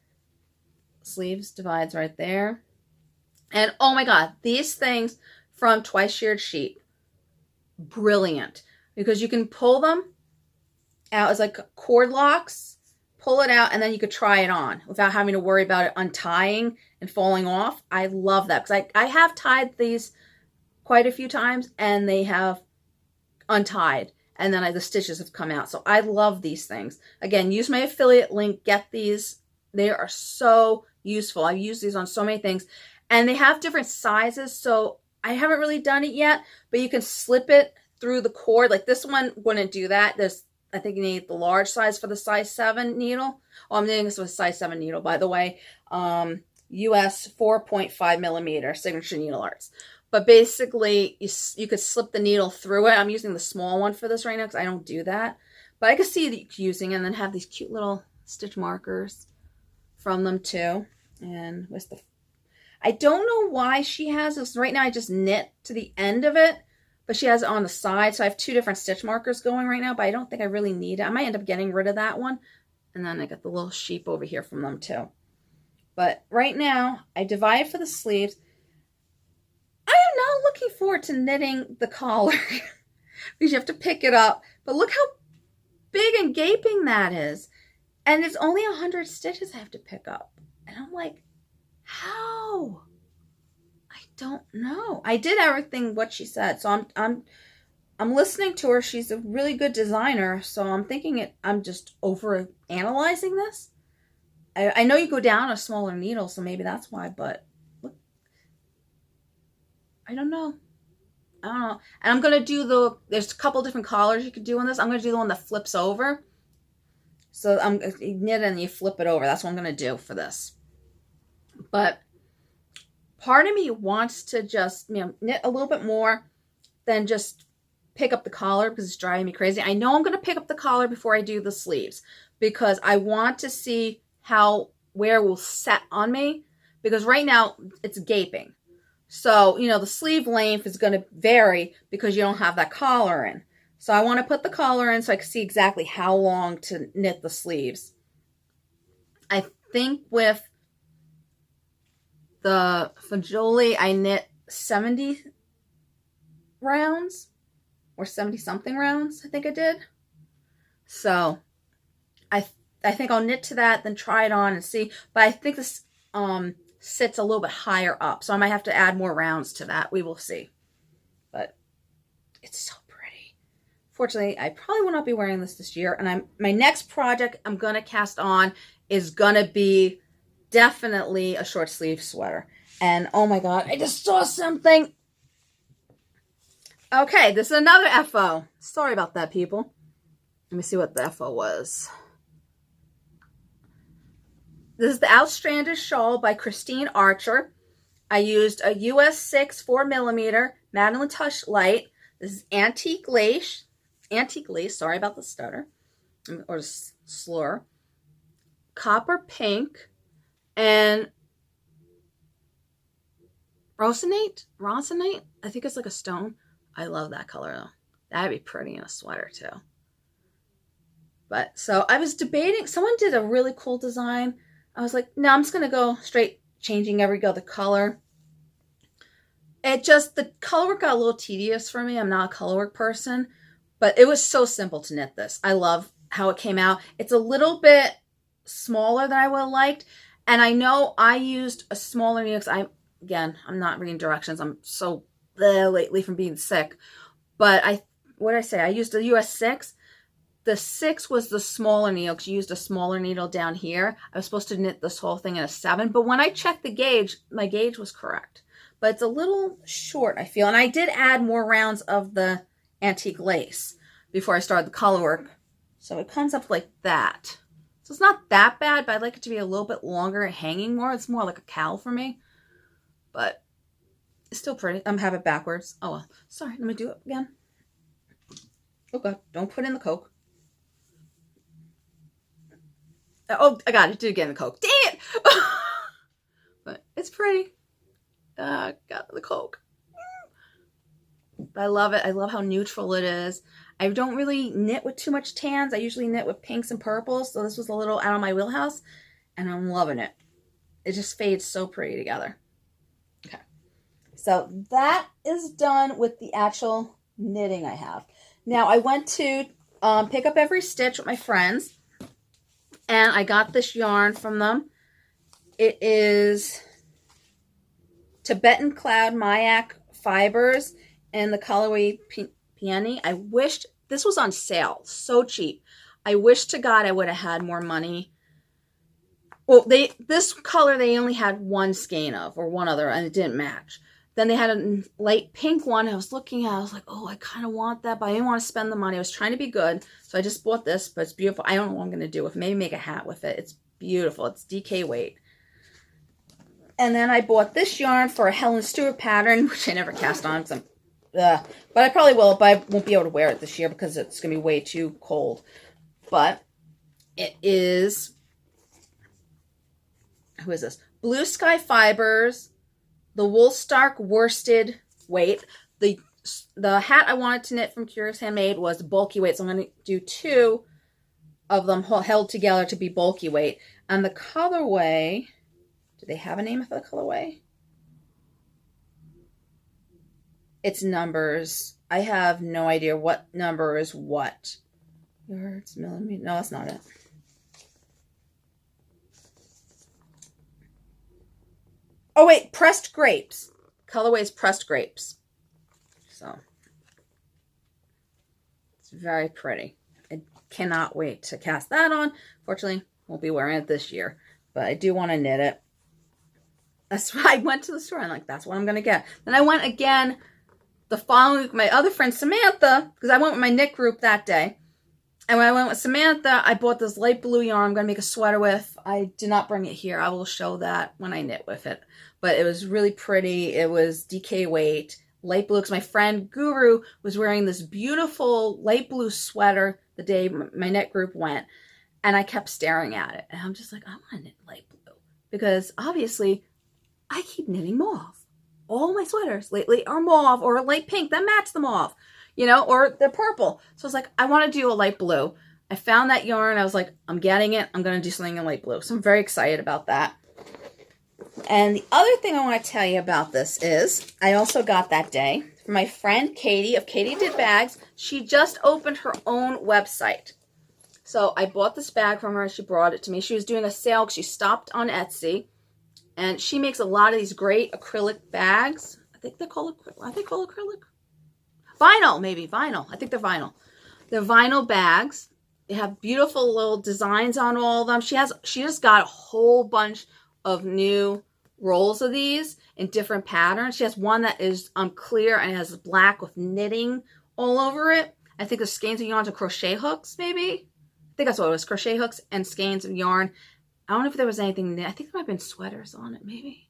sleeves divides right there. And oh my God, these things from Twice Sheared Sheet. Brilliant, because you can pull them out as like cord locks, pull it out, and then you could try it on without having to worry about it untying and falling off. I love that because I have tied these quite a few times and they have untied, and then the stitches have come out. So I love these things. Again, use my affiliate link, get these. They are so useful. I've used these on so many things, and they have different sizes. So I haven't really done it yet, but you can slip it through the cord. Like this one wouldn't do that. I think you need the large size for the size 7 needle. Oh, I'm knitting this with a size 7 needle, by the way. US 4.5 millimeter Signature Needle Arts. But basically, you could slip the needle through it. I'm using the small one for this right now because I don't do that. But I could see that you could using it and then have these cute little stitch markers from them too. And with the I don't know why she has this. Right now I just knit to the end of it, but she has it on the side. So I have 2 different stitch markers going right now, but I don't think I really need it. I might end up getting rid of that one. And then I got the little sheep over here from them too. But right now I divide for the sleeves. I am now looking forward to knitting the collar because you have to pick it up. But look how big and gaping that is. And it's only 100 stitches I have to pick up. And I'm like, how? I don't know. I did everything what she said, so I'm listening to her. She's a really good designer, so I'm thinking I'm just over analyzing this. I know you go down a smaller needle, so maybe that's why. But look, I don't know. And I'm gonna do there's a couple different collars you could do on this. I'm gonna do the one that flips over. So you knit and you flip it over. That's what I'm gonna do for this. But part of me wants to just knit a little bit more than just pick up the collar because it's driving me crazy. I know I'm going to pick up the collar before I do the sleeves because I want to see where it will set on me, because right now it's gaping. So, the sleeve length is going to vary because you don't have that collar in. So I want to put the collar in so I can see exactly how long to knit the sleeves. I think with the Fjolla, I knit 70 rounds or 70 something rounds, I think I did. So I think I'll knit to that, then try it on and see. But I think this sits a little bit higher up, so I might have to add more rounds to that. We will see. But it's so pretty. Fortunately, I probably will not be wearing this year. And my next project I'm going to cast on is going to be definitely a short sleeve sweater. And oh my God, I just saw something. Okay, this is another FO. Sorry about that, people. Let me see what the FO was. This is the Astranita Shawl by Christine Archer. I used a US 6 4mm Madeline Tush light. This is antique lace, sorry about the stutter, or slur. Copper pink and rosinate? I think it's like a stone. I love that color though. That'd be pretty in a sweater too. But so I was debating, someone did a really cool design. I was like, no, I'm just going to go straight changing every other color. The color work got a little tedious for me. I'm not a color work person, but it was so simple to knit this. I love how it came out. It's a little bit smaller than I would have liked. And I know I used a smaller needle because I'm not reading directions. I'm so lately from being sick. But I used a US 6. The 6 was the smaller needle because you used a smaller needle down here. I was supposed to knit this whole thing in a 7. But when I checked the gauge, my gauge was correct. But it's a little short, I feel. And I did add more rounds of the antique lace before I started the color work. So it comes up like that. So it's not that bad, but I'd like it to be a little bit longer and hanging more. It's more like a cowl for me. But it's still pretty. I'm have it backwards. Oh, well. Sorry, let me do it again. Oh, God. Don't put in the Coke. Oh, I got it. Did again the Coke. Dang it! But it's pretty. Got the Coke. But I love it. I love how neutral it is. I don't really knit with too much tans. I usually knit with pinks and purples. So this was a little out of my wheelhouse. And I'm loving it. It just fades so pretty together. Okay. So that is done with the actual knitting I have. Now I went to pick up every stitch with my friends. And I got this yarn from them. It is Tibetan Cloud Mayak Fibers in the colorway Peony. I wished this was on sale. So cheap. I wish to God I would have had more money. Well, this color they only had one skein of, or one other, and it didn't match. Then they had a light pink one. I was looking at it. I was like, oh, I kind of want that, but I didn't want to spend the money. I was trying to be good. So I just bought this, but it's beautiful. I don't know what I'm going to do with it. Maybe make a hat with it. It's beautiful. It's DK weight. And then I bought this yarn for a Helen Stewart pattern, which I never cast on. But I probably will, but I won't be able to wear it this year because it's going to be way too cold. But it is, who is this? Blue Sky Fibers. The Woolstark worsted weight. The hat I wanted to knit from Curious Handmade was bulky weight, so I'm going to do 2 of them held together to be bulky weight. And the colorway, do they have a name for the colorway? It's numbers. I have no idea what number is what. Yards, millimeter. No, that's not it. Oh, wait, Pressed Grapes. Colorway is Pressed Grapes. So, it's very pretty. I cannot wait to cast that on. Fortunately, won't be wearing it this year, but I do want to knit it. That's why I went to the store and like, that's what I'm going to get. Then I went again the following week with my other friend, Samantha, because I went with my knit group that day. And when I went with Samantha, I bought this light blue yarn I'm going to make a sweater with. I did not bring it here. I will show that when I knit with it. But it was really pretty. It was DK weight, light blue. Because my friend Guru was wearing this beautiful light blue sweater the day my knit group went. And I kept staring at it. And I'm just like, I want to knit light blue. Because obviously, I keep knitting mauve. All my sweaters lately are mauve or light pink that match the mauve. You know, or they're purple. So I was like, I want to do a light blue. I found that yarn. I was like, I'm getting it. I'm going to do something in light blue. So I'm very excited about that. And the other thing I want to tell you about this is I also got that day from my friend Katie of Katie Did Bags. She just opened her own website. So I bought this bag from her. She brought it to me. She was doing a sale. She stopped on Etsy. And she makes a lot of these great acrylic bags. I think they're called acrylic. Vinyl, maybe. Vinyl. I think they're vinyl. They're vinyl bags. They have beautiful little designs on all of them. She just got a whole bunch of new rolls of these in different patterns. She has one that is clear and it has black with knitting all over it. I think the skeins of yarns are crochet hooks, maybe. I think that's what it was, crochet hooks and skeins of yarn. I don't know if there was anything there. I think there might have been sweaters on it, maybe.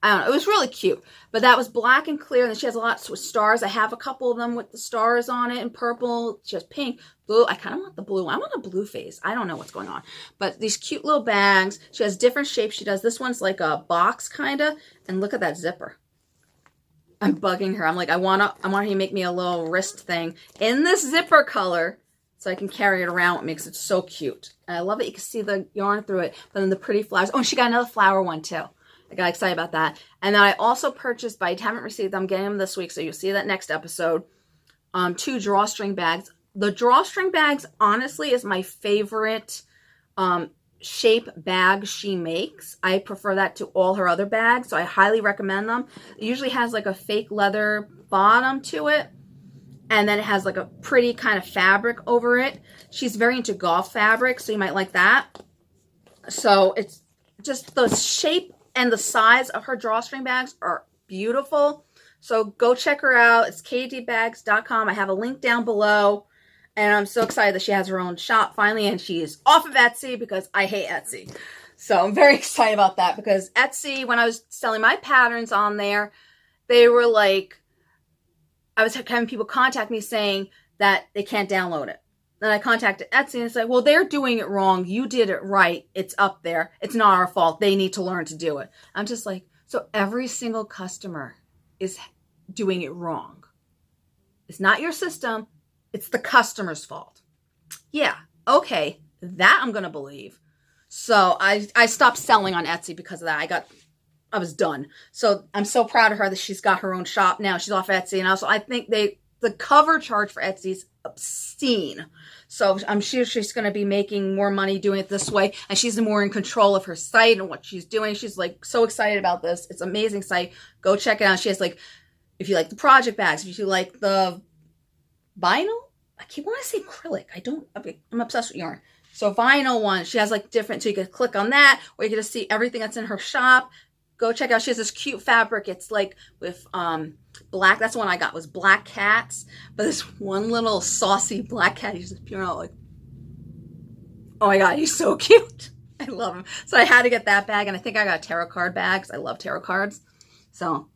I don't know. It was really cute. But that was black and clear. And she has a lot with stars. I have a couple of them with the stars on it and purple. She has pink, blue. I kind of want the blue. I'm on a blue phase. I don't know what's going on. But these cute little bags. She has different shapes. She does. This one's like a box kind of. And look at that zipper. I'm bugging her. I'm like, I want her to make me a little wrist thing in this zipper color so I can carry it around. It makes it so cute. And I love it. You can see the yarn through it. But then the pretty flowers. Oh, and she got another flower one too. I got excited about that. And then I also purchased, but I haven't received them. I'm getting them this week, so you'll see that next episode. 2 drawstring bags. The drawstring bags, honestly, is my favorite shape bag she makes. I prefer that to all her other bags, so I highly recommend them. It usually has like a fake leather bottom to it, and then it has like a pretty kind of fabric over it. She's very into golf fabric, so you might like that. So it's just the shape and the size of her drawstring bags are beautiful. So go check her out. It's kdbags.com. I have a link down below. And I'm so excited that she has her own shop finally. And she is off of Etsy because I hate Etsy. So I'm very excited about that because Etsy, when I was selling my patterns on there, they were like, I was having people contact me saying that they can't download it. Then I contacted Etsy and it's like, well, they're doing it wrong. You did it right. It's up there. It's not our fault. They need to learn to do it. I'm just like, so every single customer is doing it wrong. It's not your system. It's the customer's fault. Yeah. Okay. That I'm going to believe. So I stopped selling on Etsy because of that. I was done. So I'm so proud of her that she's got her own shop now. She's off Etsy. And also I think the cover charge for Etsy is obscene. So I'm sure she's going to be making more money doing it this way. And she's more in control of her site and what she's doing. She's like so excited about this. It's an amazing site. Go check it out. She has like, if you like the project bags, if you like the vinyl, I keep wanting to say acrylic. I'm obsessed with yarn. So vinyl one, she has like different, so you can click on that or you can just see everything that's in her shop. Go check out. She has this cute fabric. It's like with black. That's the one I got was black cats. But this one little saucy black cat, he's just pure like, oh my God, he's so cute. I love him. So I had to get that bag. And I think I got a tarot card bag because I love tarot cards. So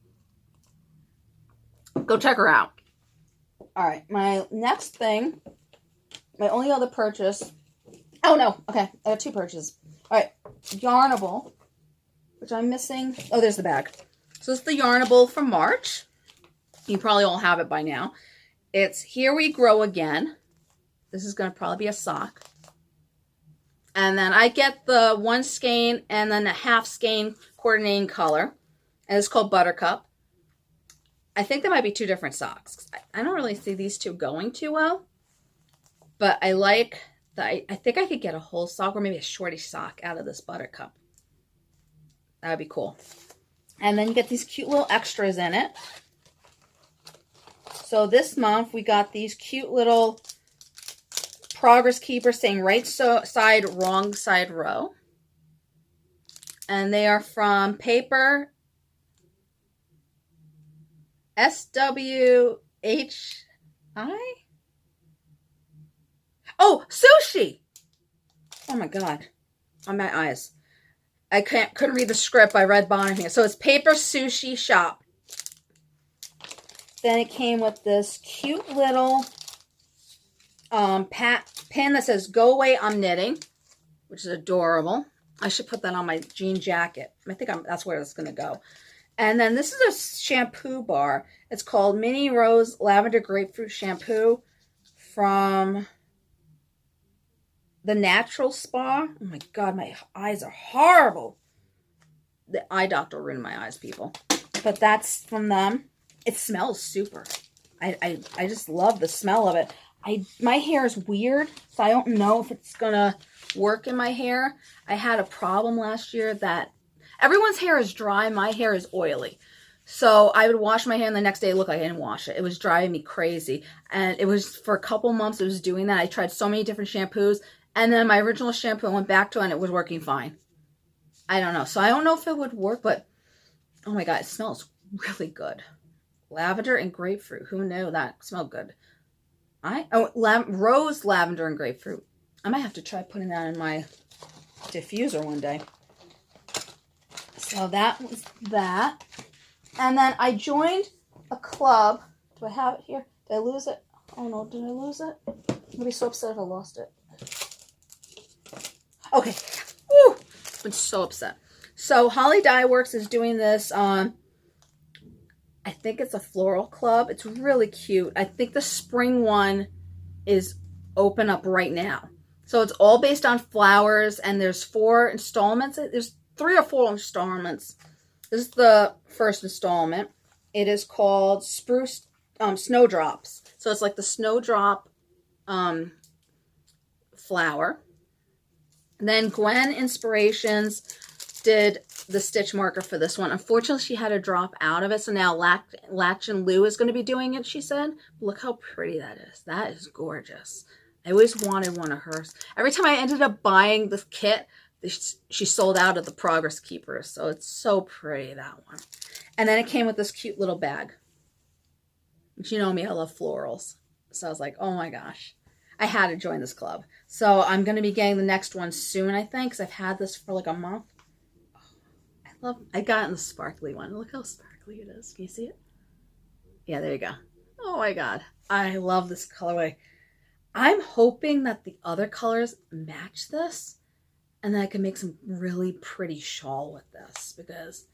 go check her out. All right. My next thing, my only other purchase. Oh no. Okay. I got 2 purchases. All right. Yarnable. Which I'm missing. Oh, there's the bag. So this is the Yarnable from March. You probably all have it by now. It's Here We Grow Again. This is going to probably be a sock. And then I get the 1 skein and then a half skein coordinating color. And it's called Buttercup. I think there might be 2 different socks. I don't really see these 2 going too well. But I like that. I think I could get a whole sock or maybe a shorty sock out of this Buttercup. That would be cool. And then you get these cute little extras in it. So this month we got these cute little progress keepers saying right side, wrong side row. And they are from Paper SWHI. Oh, Sushi. Oh my God. On my eyes. I couldn't read the script. I read bottom here. So it's Paper Sushi Shop. Then it came with this cute little pin that says, Go Away, I'm Knitting, which is adorable. I should put that on my jean jacket. I think that's where it's going to go. And then this is a shampoo bar. It's called Mini Rose Lavender Grapefruit Shampoo from The Natural Spa. Oh my God, my eyes are horrible. The eye doctor ruined my eyes, people. But that's from them. It smells super. I just love the smell of it. My hair is weird, so I don't know if it's gonna work in my hair. I had a problem last year that everyone's hair is dry. My hair is oily. So I would wash my hair and the next day it looked like I didn't wash it. It was driving me crazy. And it was for a couple months it was doing that. I tried so many different shampoos. And then my original shampoo I went back to and it was working fine. I don't know. So I don't know if it would work, but Oh my God, it smells really good. Lavender and grapefruit. Who knew that smelled good? Rose, lavender, and grapefruit. I might have to try putting that in my diffuser one day. So that was that. And then I joined a club. Do I have it here? Did I lose it? Oh no, did I lose it? I'm gonna be so upset if I lost it. Okay. Woo! I'm so upset. So Holly Dye Works is doing this I think it's a floral club. It's really cute. I think the spring one is open up right now. So it's all based on flowers, and there's 4 installments. There's 3 or 4 installments. This is the first installment. It is called Spruce Snowdrops. So it's like the snowdrop flower. And then Gwen Inspirations did the stitch marker for this one. Unfortunately, she had to drop out of it. So now Latch and Lou is going to be doing it, she said. Look how pretty that is. That is gorgeous. I always wanted one of hers. Every time I ended up buying the kit, she sold out of the Progress Keepers. So it's so pretty, that one. And then it came with this cute little bag. You know me, I love florals. So I was like, oh my gosh. I had to join this club. So I'm going to be getting the next one soon, I think, because I've had this for like a month. I got it in the sparkly one. Look how sparkly it is. Can you see it? Yeah, there you go. Oh my God. I love this colorway. I'm hoping that the other colors match this, and then I can make some really pretty shawl with this, because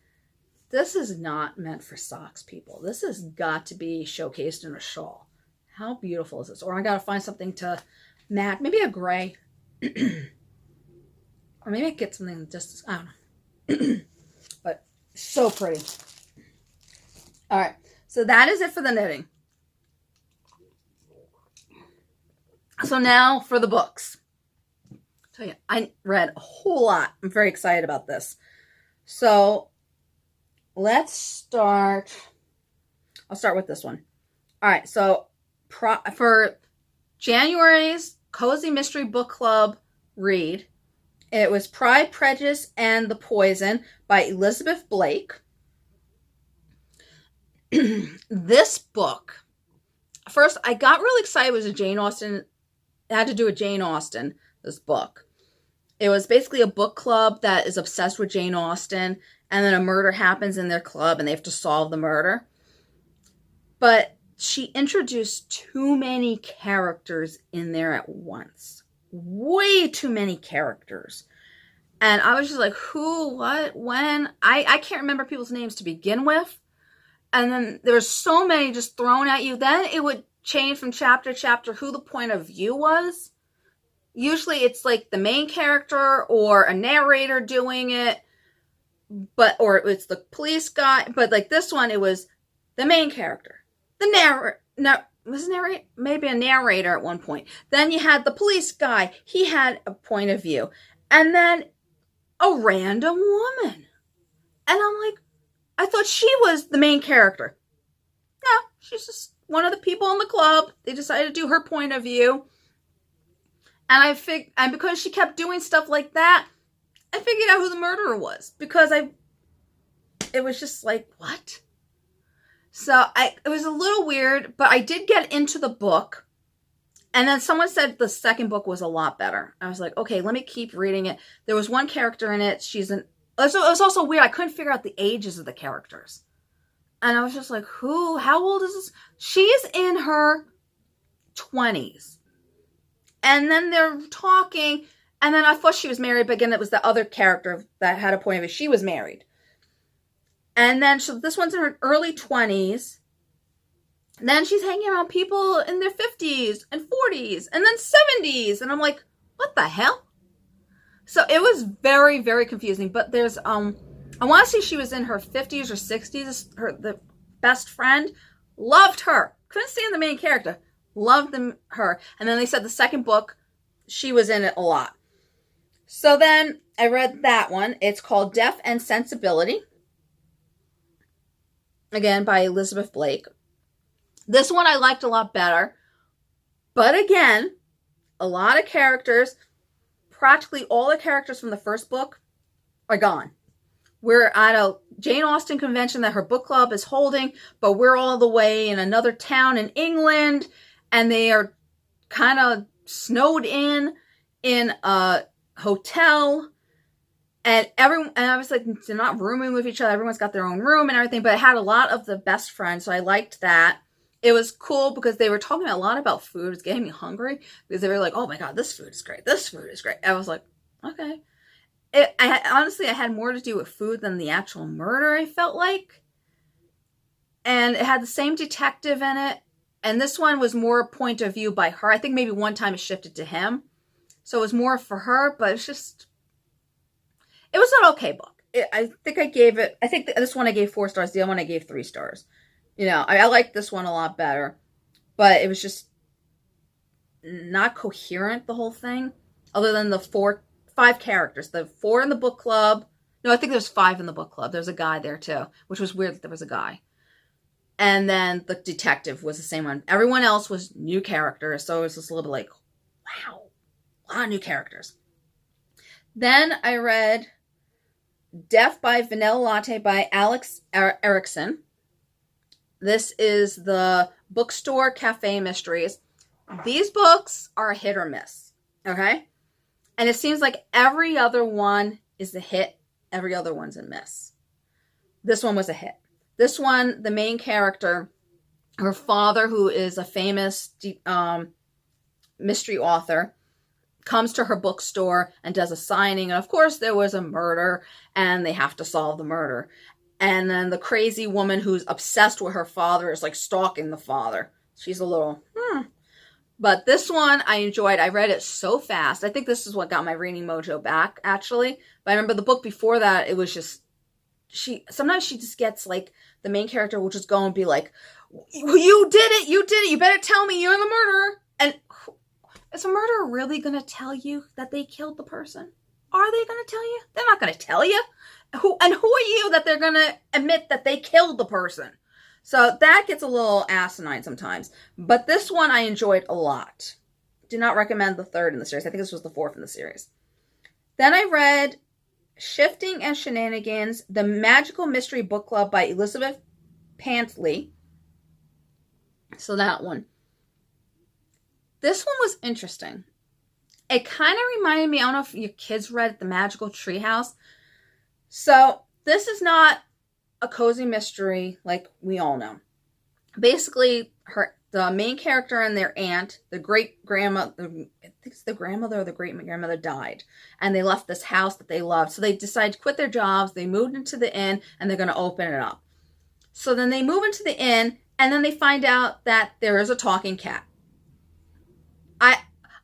this is not meant for socks, people. This has got to be showcased in a shawl. How beautiful is this? Or I got to find something to match. Maybe a gray. Or maybe I get something just, I don't know. But so pretty. All right. So that is it for the knitting. So now for the books. I'll tell you, I read a whole lot. I'm very excited about this. So let's start. I'll start with this one. All right. So for January's Cozy Mystery Book Club read, it was Pride, Prejudice, and the Poison by Elizabeth Blake. This book, first, I got really excited. It was a Jane Austen. It had to do with Jane Austen, this book. It was basically a book club that is obsessed with Jane Austen, and then a murder happens in their club, and they have to solve the murder. But she introduced too many characters in there at once. Way too many characters. And I was just like, who, what, when? I can't remember people's names to begin with. And then there were so many just thrown at you. Then it would change from chapter to chapter who the point of view was. Usually it's like the main character or a narrator doing it. Or it's the police guy. But like this one, it was the main character. The narrator. Maybe a narrator at one point. Then you had the police guy. He had a point of view. And then a random woman. And I'm like, I thought she was the main character. No, she's just one of the people in the club. They decided to do her point of view. And and because she kept doing stuff like that, I figured out who the murderer was. Because it was just like, what? So it was a little weird, but I did get into the book. And then someone said the second book was a lot better. I was like, okay, let me keep reading it. There was one character in it. It was also weird. I couldn't figure out the ages of the characters. And I was just like, how old is this? She's in her 20s. And then they're talking. And then I thought she was married. But again, it was the other character that had a point of view. She was married. And then this one's in her early 20s. Then she's hanging around people in their 50s and 40s and then 70s. And I'm like, what the hell? So it was very, very confusing. But there's, I want to say she was in her 50s or 60s. The best friend. Loved her. Couldn't stand the main character. Loved her. And then they said the second book, she was in it a lot. So then I read that one. It's called Deaf and Sensibility. Again, by Elizabeth Blake. This one I liked a lot better. But again, a lot of characters. Practically all the characters from the first book are gone. we're at a Jane Austen convention that her book club is holding, but we're all the way in another town in England, and they are kind of snowed in a hotel, and I was like, they're not rooming with each other. Everyone's got their own room and everything, but it had a lot of the best friends, so I liked that. It was cool because they were talking a lot about food. It was getting me hungry because they were like, oh my God, this food is great. This food is great. I was like, okay. Honestly, I had more to do with food than the actual murder, I felt like. And it had the same detective in it. And this one was more point of view by her. I think maybe one time it shifted to him. So it was more for her, but it was an okay book. I think this one I gave 4 stars. The other one I gave 3 stars. You know, I liked this one a lot better, but it was just not coherent, the whole thing, other than the 5 characters. The 4 in the book club. No, I think there's 5 in the book club. There's a guy there too, which was weird that there was a guy. And then the detective was the same one. Everyone else was new characters, so it was just a little bit like, wow, a lot of new characters. Then I read Death by Vanilla Latte by Alex Erickson. This is the bookstore cafe mysteries. These books are a hit or miss, okay? And it seems like every other one is a hit, every other one's a miss. This one was a hit. This one, the main character, her father, who is a famous mystery author, comes to her bookstore and does a signing. And of course, there was a murder, and they have to solve the murder. And then the crazy woman who's obsessed with her father is like stalking the father. She's a little, But this one I enjoyed. I read it so fast. I think this is what got my reading mojo back, actually. But I remember the book before that, it was just, sometimes she just gets like, the main character will just go and be like, you did it, you better tell me you're the murderer. And is a murderer really going to tell you that they killed the person? Are they going to tell you? They're not going to tell you. Who are you that they're going to admit that they killed the person? So that gets a little asinine sometimes. But this one I enjoyed a lot. Do not recommend the 3rd in the series. I think this was the 4th in the series. Then I read Shifting and Shenanigans, The Magical Mystery Book Club by Elizabeth Pantley. So that one. This one was interesting. It kind of reminded me, I don't know if your kids read The Magical Treehouse. So this is not a cozy mystery like we all know. Basically, the main character and their aunt, the great-grandmother, I think it's the grandmother or the great-grandmother, died. And they left this house that they loved. So they decided to quit their jobs. They moved into the inn, and they're going to open it up. So then they move into the inn, and then they find out that there is a talking cat.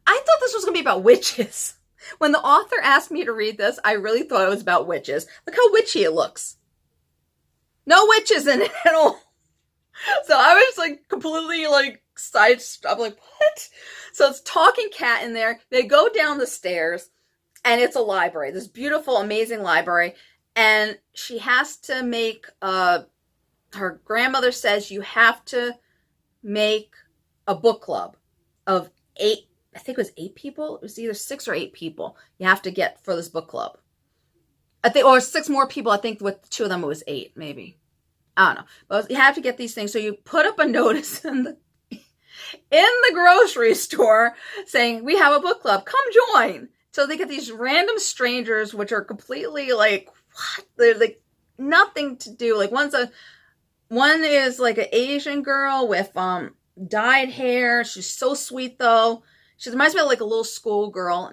I thought this was going to be about witches. When the author asked me to read this, I really thought it was about witches. Look how witchy it looks. No witches in it at all. So I was like completely like I'm like, what? So it's talking cat in there. They go down the stairs, and it's a library. This beautiful, amazing library. And she has to make, her grandmother says you have to make a book club of 8, I think it was 8 people. It was either 6 or 8 people you have to get for this book club. I think, or 6 more people. I think with 2 of them it was 8, maybe. I don't know. But you have to get these things. So you put up a notice in the grocery store saying, we have a book club. Come join. So they get these random strangers, which are completely like, what? They're like nothing to do. Like one is like an Asian girl with dyed hair. She's so sweet though. She reminds me of like a little schoolgirl.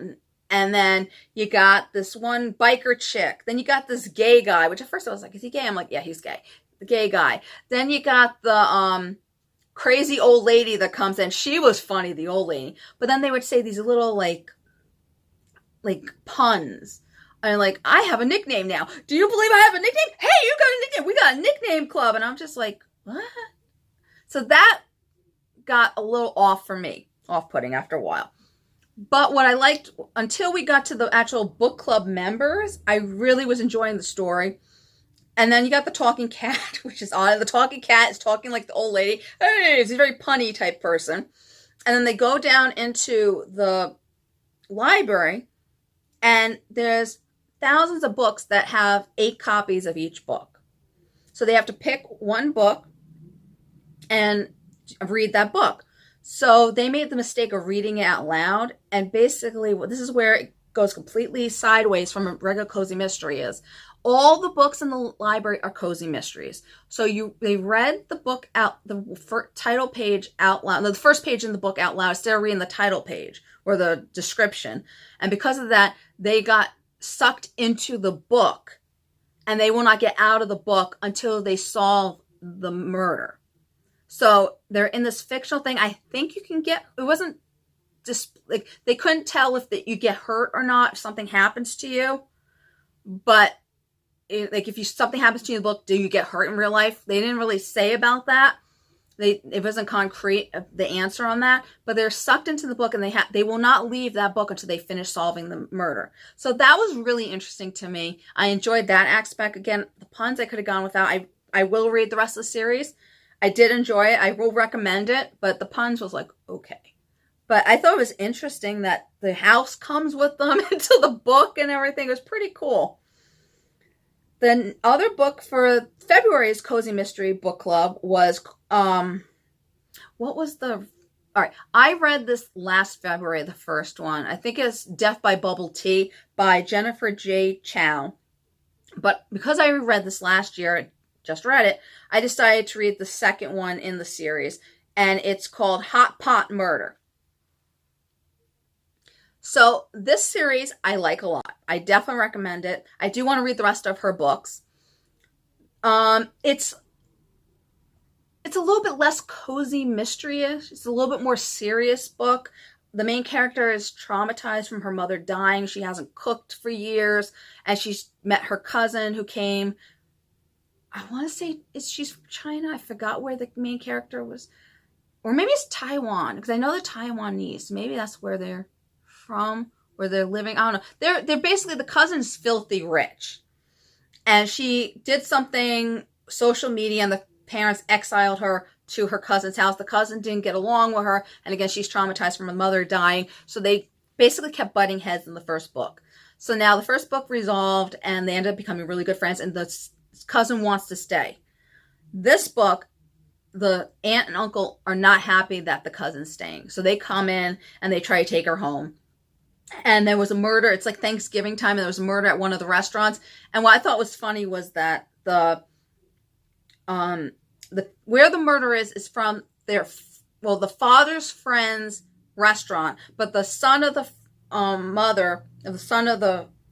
And then you got this one biker chick. Then you got this gay guy, which at first I was like, is he gay? I'm like, yeah, he's gay. The gay guy. Then you got the crazy old lady that comes in. She was funny, the old lady. But then they would say these little like puns. And like, I have a nickname now. Do you believe I have a nickname? Hey, you got a nickname. We got a nickname club. And I'm just like, what? So that got a little off-putting after a while. But what I liked, until we got to the actual book club members, I really was enjoying the story. And then you got the talking cat, which is odd. The talking cat is talking like the old lady. Hey, he's a very punny type person. And then they go down into the library, and there's thousands of books that have 8 copies of each book. So they have to pick one book and read that book. So they made the mistake of reading it out loud. And basically, this is where it goes completely sideways from a regular cozy mystery is. All the books in the library are cozy mysteries. So they read the book out, the title page out loud, the first page in the book out loud instead of reading the title page or the description. And because of that, they got sucked into the book and they will not get out of the book until they solve the murder. So they're in this fictional thing. I think you can get, it wasn't just like, they couldn't tell if you get hurt or not, if something happens to you. But if something happens to you in the book, do you get hurt in real life? They didn't really say about that. It wasn't concrete, the answer on that, but they're sucked into the book and they will not leave that book until they finish solving the murder. So that was really interesting to me. I enjoyed that aspect. Again, the puns I could have gone without. I will read the rest of the series. I did enjoy it. I will recommend it, but the puns was like, okay. But I thought it was interesting that the house comes with them into the book and everything. It was pretty cool. The other book for February's Cozy Mystery Book Club was, what was all right, I read this last February, the first one. I think it's Death by Bubble Tea by Jennifer J. Chow. But because I read this last year, just read it, I decided to read the second one in the series, and it's called Hot Pot Murder. So this series I like a lot. I definitely recommend it. I do want to read the rest of her books. It's a little bit less cozy mystery-ish. It's a little bit more serious book. The main character is traumatized from her mother dying. She hasn't cooked for years, and she's met her cousin who came. I want to say she's from China. I forgot where the main character was. Or maybe it's Taiwan, because I know they're Taiwanese. Maybe that's where they're from, where they're living. I don't know. They're basically, the cousin's filthy rich. And she did something, social media, and the parents exiled her to her cousin's house. The cousin didn't get along with her. And again, she's traumatized from her mother dying. So they basically kept butting heads in the first book. So now the first book resolved, and they ended up becoming really good friends. And the cousin wants to stay. This book, the aunt and uncle are not happy that the cousin's staying. So they come in and they try to take her home. And there was a murder. It's like Thanksgiving time, and there was a murder at one of the restaurants. And what I thought was funny was that where the murder is from the father's friend's restaurant, but the son of the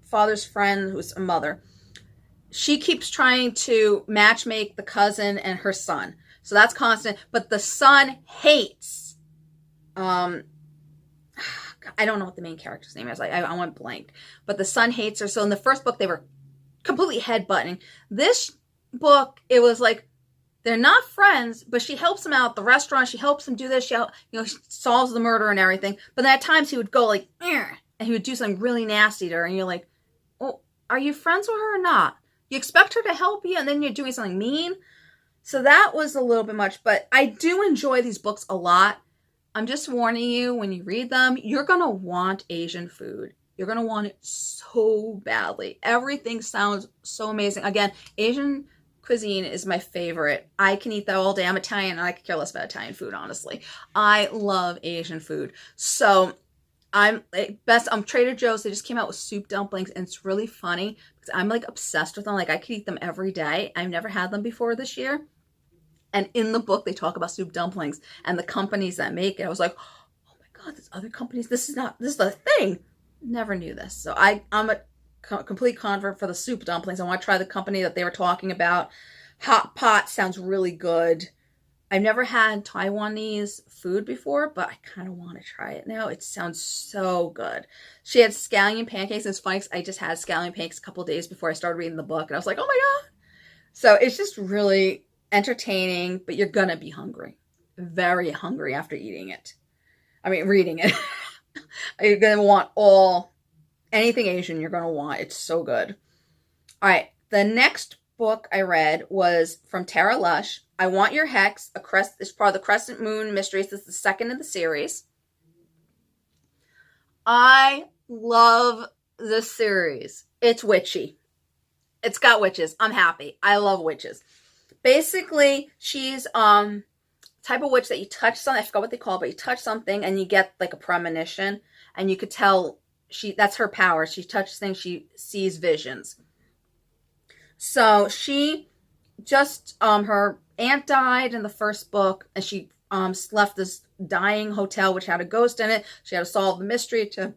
father's friend, who's a mother, she keeps trying to matchmake the cousin and her son. So that's constant. But the son hates, I don't know what the main character's name is. I went blank. But the son hates her. So in the first book, they were completely headbutting. This book, it was like, they're not friends, but she helps him out at the restaurant. She helps him do this. She solves the murder and everything. But then at times he would go like, and he would do something really nasty to her. And you're like, oh, are you friends with her or not? You expect her to help you, and then you're doing something mean. So that was a little bit much. But I do enjoy these books a lot. I'm just warning you, when you read them, you're going to want Asian food. You're going to want it so badly. Everything sounds so amazing. Again, Asian cuisine is my favorite. I can eat that all day. I'm Italian, and I could care less about Italian food, honestly. I love Asian food. So I'm Trader Joe's. They just came out with soup dumplings, and it's really funny because I'm like obsessed with them. Like I could eat them every day. I've never had them before this year. And in the book, they talk about soup dumplings and the companies that make it. I was like, oh my God, there's other companies. This is the thing. Never knew this. So I'm a complete convert for the soup dumplings. I want to try the company that they were talking about. Hot Pot sounds really good. I've never had Taiwanese food before, but I kind of want to try it now. It sounds so good. She had scallion pancakes. And it's funny because I just had scallion pancakes a couple days before I started reading the book. And I was like, oh my God. So it's just really entertaining, but you're going to be hungry. Very hungry after reading it. You're going to want anything Asian you're going to want. It's so good. All right. The next book I read was from Tara Lush. I Want Your Hex. It's part of the Crescent Moon Mysteries. This is the second in the series. I love this series. It's witchy. It's got witches. I'm happy. I love witches. Basically, she's type of witch that you touch something. I forgot what they call it, but you touch something and you get like a premonition, and you could tell that's her power. She touches things, she sees visions. So she just her aunt died in the first book, and she left this dying hotel which had a ghost in it. She had to solve the mystery to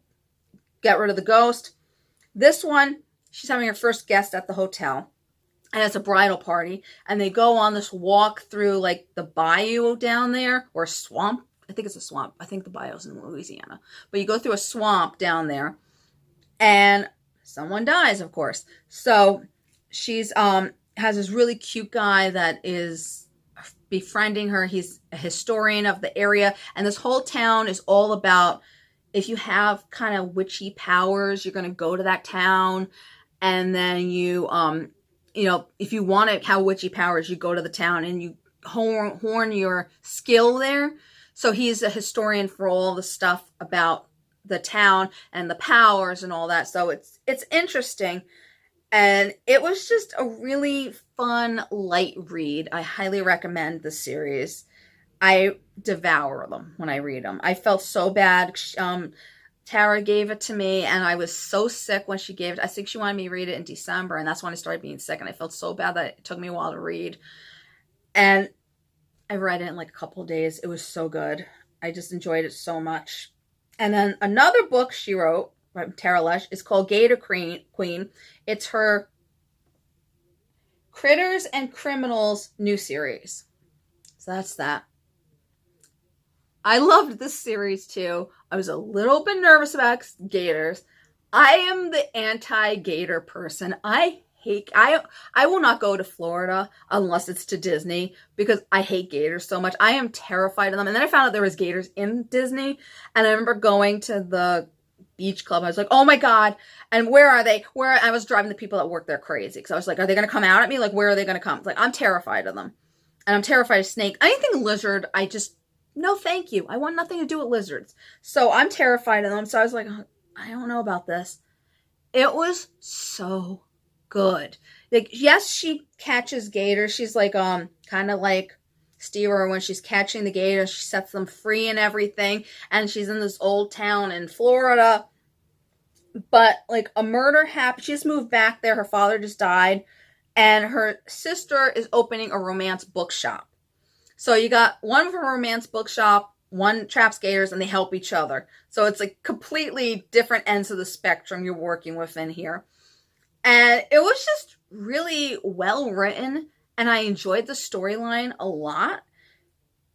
get rid of the ghost. This one, she's having her first guest at the hotel, and it's a bridal party, and they go on this walk through like the bayou down there, or swamp. I think it's a swamp. I think the bayou's in Louisiana, but you go through a swamp down there, and someone dies, of course. So she's has this really cute guy that is befriending her. He's a historian of the area, and this whole town is all about, if you have kind of witchy powers, you're going to go to that town, and then you know, if you want to have witchy powers, you go to the town and you horn your skill there. So he's a historian for all the stuff about the town and the powers and all that. So it's interesting. And it was just a really fun, light read. I highly recommend the series. I devour them when I read them. I felt so bad. Tara gave it to me, and I was so sick when she gave it. I think she wanted me to read it in December, and that's when I started being sick, and I felt so bad that it took me a while to read. And I read it in like a couple of days. It was so good. I just enjoyed it so much. And then another book she wrote, from Tara Lush, is called Gator Queen. It's her Critters and Criminals new series. So that's that. I loved this series too. I was a little bit nervous about gators. I am the anti-gator person. I will not go to Florida unless it's to Disney, because I hate gators so much. I am terrified of them. And then I found out there was gators in Disney, and I remember going to the beach club. I was like, oh my God. And where are they? I was driving the people that work there crazy, because I was like, are they going to come out at me? Like, where are they going to come? Like, I'm terrified of them. And I'm terrified of snakes. Anything lizard, no, thank you. I want nothing to do with lizards. So I'm terrified of them. So I was like, I don't know about this. It was so good. Like, yes, she catches gators. She's like, kind of like Stever when she's catching the gators. She sets them free and everything. And she's in this old town in Florida. But like, a murder happened. She just moved back there. Her father just died. And her sister is opening a romance bookshop. So you got one of a romance bookshop, one traps gators, and they help each other. So it's like completely different ends of the spectrum you're working with in here. And it was just really well written, and I enjoyed the storyline a lot.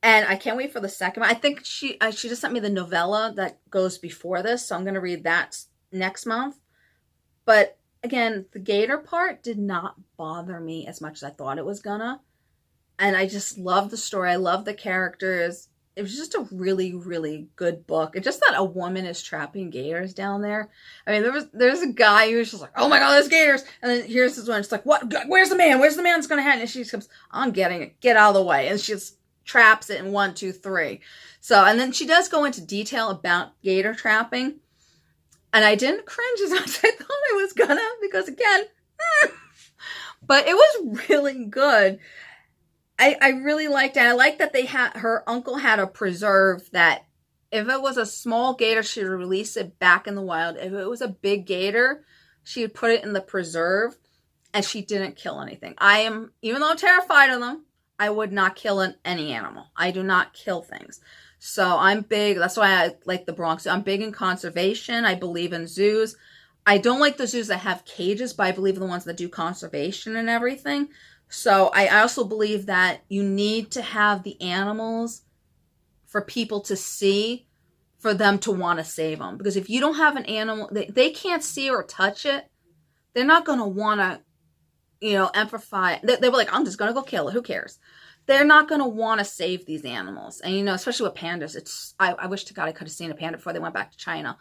And I can't wait for the second one. I think she just sent me the novella that goes before this, so I'm going to read that next month. But again, the gator part did not bother me as much as I thought it was gonna. And I just love the story. I love the characters. It was just a really, really good book. It's just that a woman is trapping gators down there. I mean, there's a guy who's just like, oh my God, there's gators. And then here's this one. It's like, what? Where's the man? Where's the man that's going to have it? And she comes, I'm getting it. Get out of the way. And she just traps it in 1, 2, 3. So, and then she does go into detail about gator trapping. And I didn't cringe as much as I thought I was gonna, because again, but it was really good. I really liked it. I like that her uncle had a preserve that if it was a small gator, she would release it back in the wild. If it was a big gator, she would put it in the preserve, and she didn't kill anything. Even though I'm terrified of them, I would not kill any animal. I do not kill things. So I'm big. That's why I like the Bronx. I'm big in conservation. I believe in zoos. I don't like the zoos that have cages, but I believe in the ones that do conservation and everything. So I also believe that you need to have the animals for people to see, for them to want to save them. Because if you don't have an animal, they can't see or touch it, they're not going to want to, empathize. They were like, I'm just going to go kill it. Who cares? They're not going to want to save these animals. And, especially with pandas, I wish to God I could have seen a panda before they went back to China.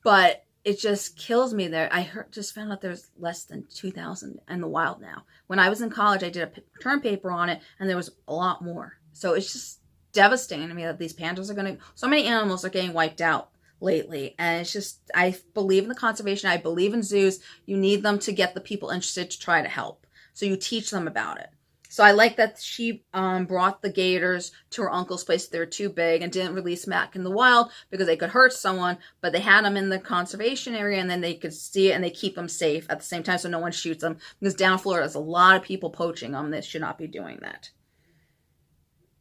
But it just kills me there. Just found out there's less than 2,000 in the wild now. When I was in college, I did a term paper on it, and there was a lot more. So it's just devastating to me that these pandas so many animals are getting wiped out, lately. And it's just, I believe in the conservation. I believe in zoos. You need them to get the people interested to try to help. So you teach them about it. So I like that she brought the gators to her uncle's place. They were too big and didn't release them back in the wild because they could hurt someone, but they had them in the conservation area, and then they could see it and they keep them safe at the same time so no one shoots them, because down in Florida there's a lot of people poaching them. They should not be doing that.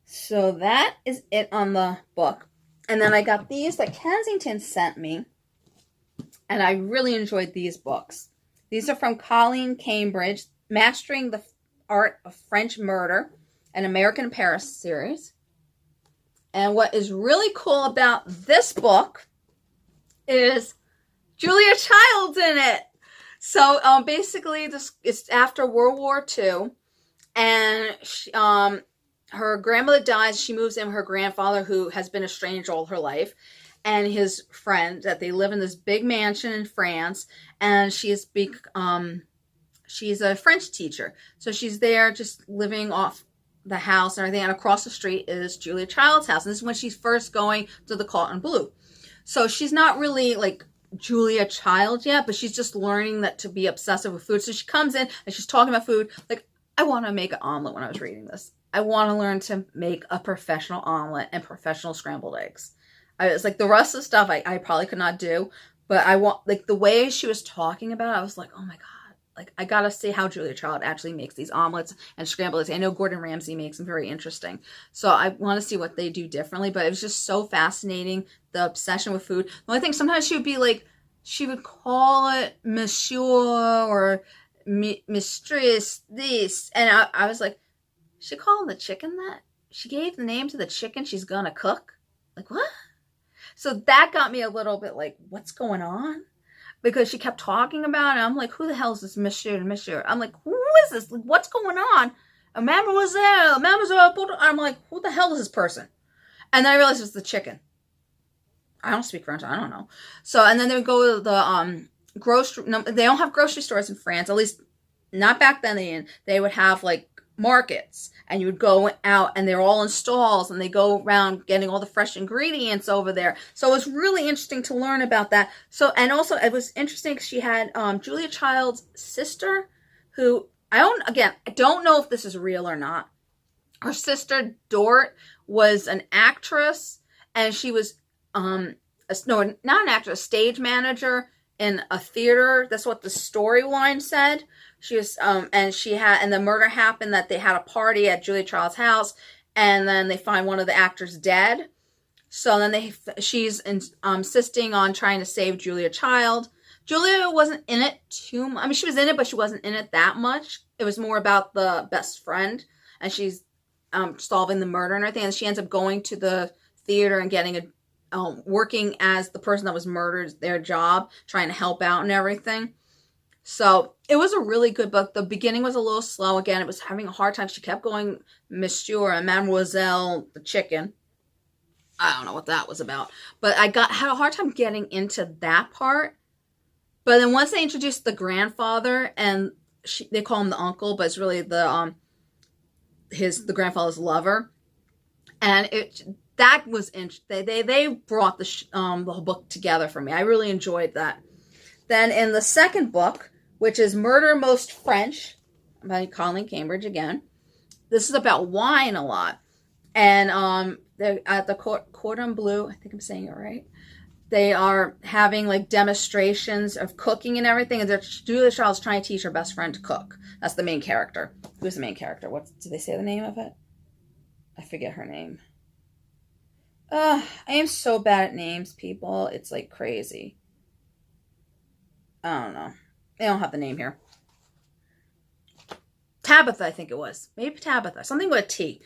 So that is it on the book. And then I got these that Kensington sent me, and I really enjoyed these books. These are from Colleen Cambridge, Mastering the Art of French Murder, an American Paris series. And what is really cool about this book is Julia Child's in it. So basically, this is after World War II, and she, her grandmother dies. She moves in with her grandfather, who has been estranged all her life, and his friend. That they live in this big mansion in France, and she's a French teacher. So she's there just living off the house and everything. And across the street is Julia Child's house. And this is when she's first going to the Cotton Blue. So she's not really like Julia Child yet, but she's just learning that to be obsessive with food. So she comes in and she's talking about food. Like, I want to make an omelet when I was reading this. I want to learn to make a professional omelet and professional scrambled eggs. It's like the rest of the stuff I probably could not do. But I want, like, the way she was talking about it, I was like, oh my God. Like, I gotta see how Julia Child actually makes these omelets and scrambled eggs. I know Gordon Ramsay makes them very interesting. So I want to see what they do differently. But it was just so fascinating, the obsession with food. The only thing, sometimes she would be like, she would call it Monsieur or Mistress this. And I was like, she called the chicken that? She gave the name to the chicken she's gonna cook? Like, what? So that got me a little bit like, what's going on? Because she kept talking about it. I'm like, who the hell is this Monsieur? I'm like, who is this? Like, what's going on? Mademoiselle. I'm like, who the hell is this person? And then I realized it's the chicken. I don't speak French. I don't know. So, and then they would go to the grocery. No, they don't have grocery stores in France. At least not back then. They would have like markets, and you would go out and they're all in stalls, and they go around getting all the fresh ingredients over there. So it was really interesting to learn about that. So, and also it was interesting because she had Julia Child's sister, who I don't know if this is real or not. Her sister Dort was an actress, and she was not an actress, a stage manager in a theater. That's what the storyline said. She was, and the murder happened that they had a party at Julia Child's house, and then they find one of the actors dead. So then she's insisting on trying to save Julia Child. Julia wasn't in it too much. I mean, she was in it, but she wasn't in it that much. It was more about the best friend, and she's solving the murder and everything. And she ends up going to the theater and getting working as the person that was murdered, their job, trying to help out and everything. So it was a really good book. The beginning was a little slow. Again, it was having a hard time. She kept going Monsieur and Mademoiselle, the chicken. I don't know what that was about. But I had a hard time getting into that part. But then once they introduced the grandfather, and they call him the uncle, but it's really the grandfather's lover. And that was interesting. They brought the whole book together for me. I really enjoyed that. Then in the second book, which is Murder Most French, by Colleen Cambridge again. This is about wine a lot. And they're at the Cordon Bleu, I think I'm saying it right. They are having like demonstrations of cooking and everything. And Julia Child's trying to teach her best friend to cook. That's the main character. Who's the main character? Did they say the name of it? I forget her name. I am so bad at names, people. It's like crazy. I don't know. They don't have the name here. Tabitha, I think it was. Maybe Tabitha. Something with a T.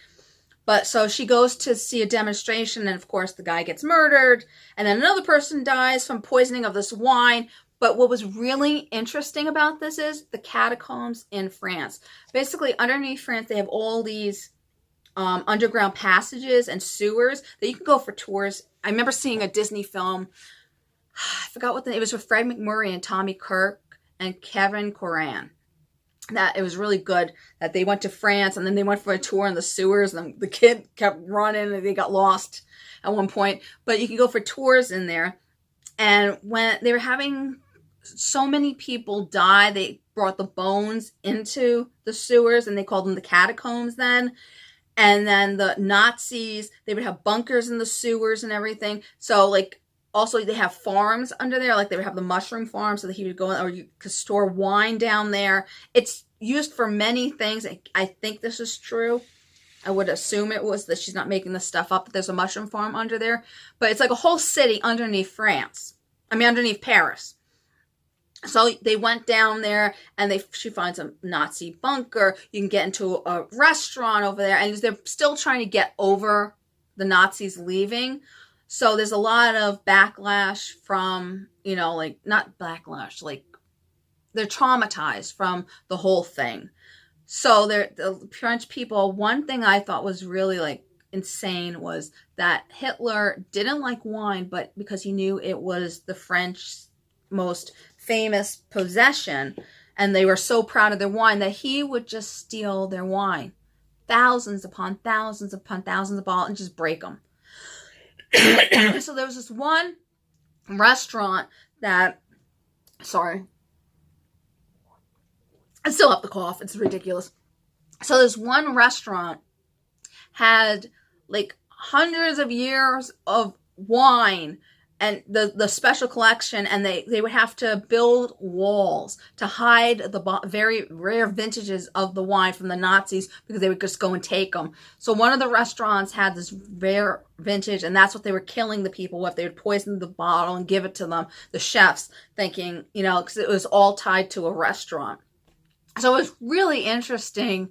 But so she goes to see a demonstration, and of course the guy gets murdered. And then another person dies from poisoning of this wine. But what was really interesting about this is the catacombs in France. Basically, underneath France, they have all these underground passages and sewers that you can go for tours. I remember seeing a Disney film. I forgot what it was with Fred McMurray and Tommy Kirk and Kevin Coran. That it was really good that they went to France, and then they went for a tour in the sewers, and the kid kept running and they got lost at one point. But you can go for tours in there. And when they were having so many people die, they brought the bones into the sewers, and they called them the catacombs then. And then the Nazis, they would have bunkers in the sewers and everything. So, like, also they have farms under there. Like, they would have the mushroom farm so that he would go in, or you could store wine down there. It's used for many things. I think this is true. I would assume it was, that she's not making this stuff up, that there's a mushroom farm under there. But it's like a whole city underneath France. I mean, underneath Paris. So they went down there, and she finds a Nazi bunker. You can get into a restaurant over there, and they're still trying to get over the Nazis leaving. So there's a lot of backlash from, like, not backlash, like, they're traumatized from the whole thing. So the French people, one thing I thought was really, like, insane was that Hitler didn't like wine, but because he knew it was the French most famous possession, and they were so proud of their wine, that he would just steal their wine, thousands upon thousands upon thousands of bottles, and just break them. So there was this one restaurant that, sorry, I still have the cough, it's ridiculous. So this one restaurant had like hundreds of years of wine and the special collection, and they would have to build walls to hide the very rare vintages of the wine from the Nazis, because they would just go and take them. So one of the restaurants had this rare vintage, and that's what they were killing the people with. They would poison the bottle and give it to them, the chefs, thinking, because it was all tied to a restaurant. So it was really interesting,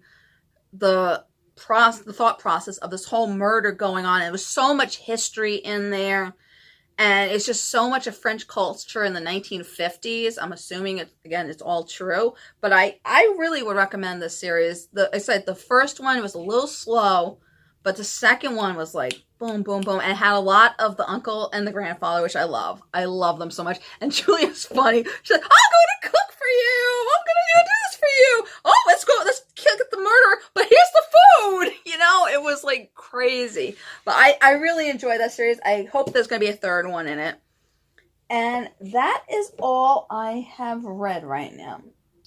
the thought process of this whole murder going on. It was so much history in there. And it's just so much of French culture in the 1950s. I'm assuming, it's all true. But I really would recommend this series. I said the first one was a little slow, but the second one was like boom, boom, boom. And it had a lot of the uncle and the grandfather, which I love. I love them so much. And Julia's funny. She's like, I'm going to cook for you. I'm going to do this for you. Oh, let's go. Let's get the murderer. But here's the food. It was like crazy. But I really enjoyed that series. I hope there's going to be a third one in it. And that is all I have read right now.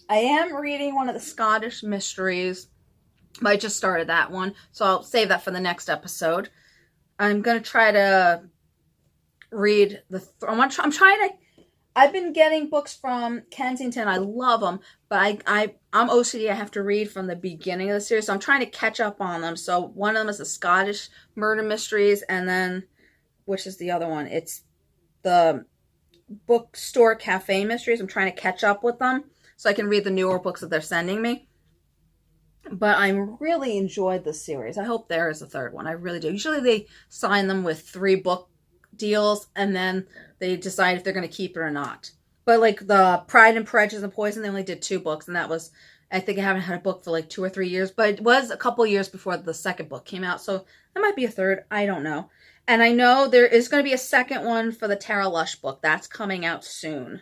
I am reading one of the Scottish mysteries, but I just started that one, so I'll save that for the next episode. I'm going to try to read I've been getting books from Kensington. I love them, but I'm OCD. I have to read from the beginning of the series, so I'm trying to catch up on them. So one of them is the Scottish murder mysteries, and then, which is the other one? It's the bookstore cafe mysteries. I'm trying to catch up with them so I can read the newer books that they're sending me. But I really enjoyed the series. I hope there is a third one. I really do. Usually they sign them with 3 book deals, and then they decide if they're going to keep it or not. But like the Pride and Prejudice and Poison, they only did 2 books, and that was, I think I haven't had a book for like 2 or 3 years, but it was a couple years before the second book came out, so there might be a third. I don't know. And I know there is going to be a second one for the Tara Lush book. That's coming out soon.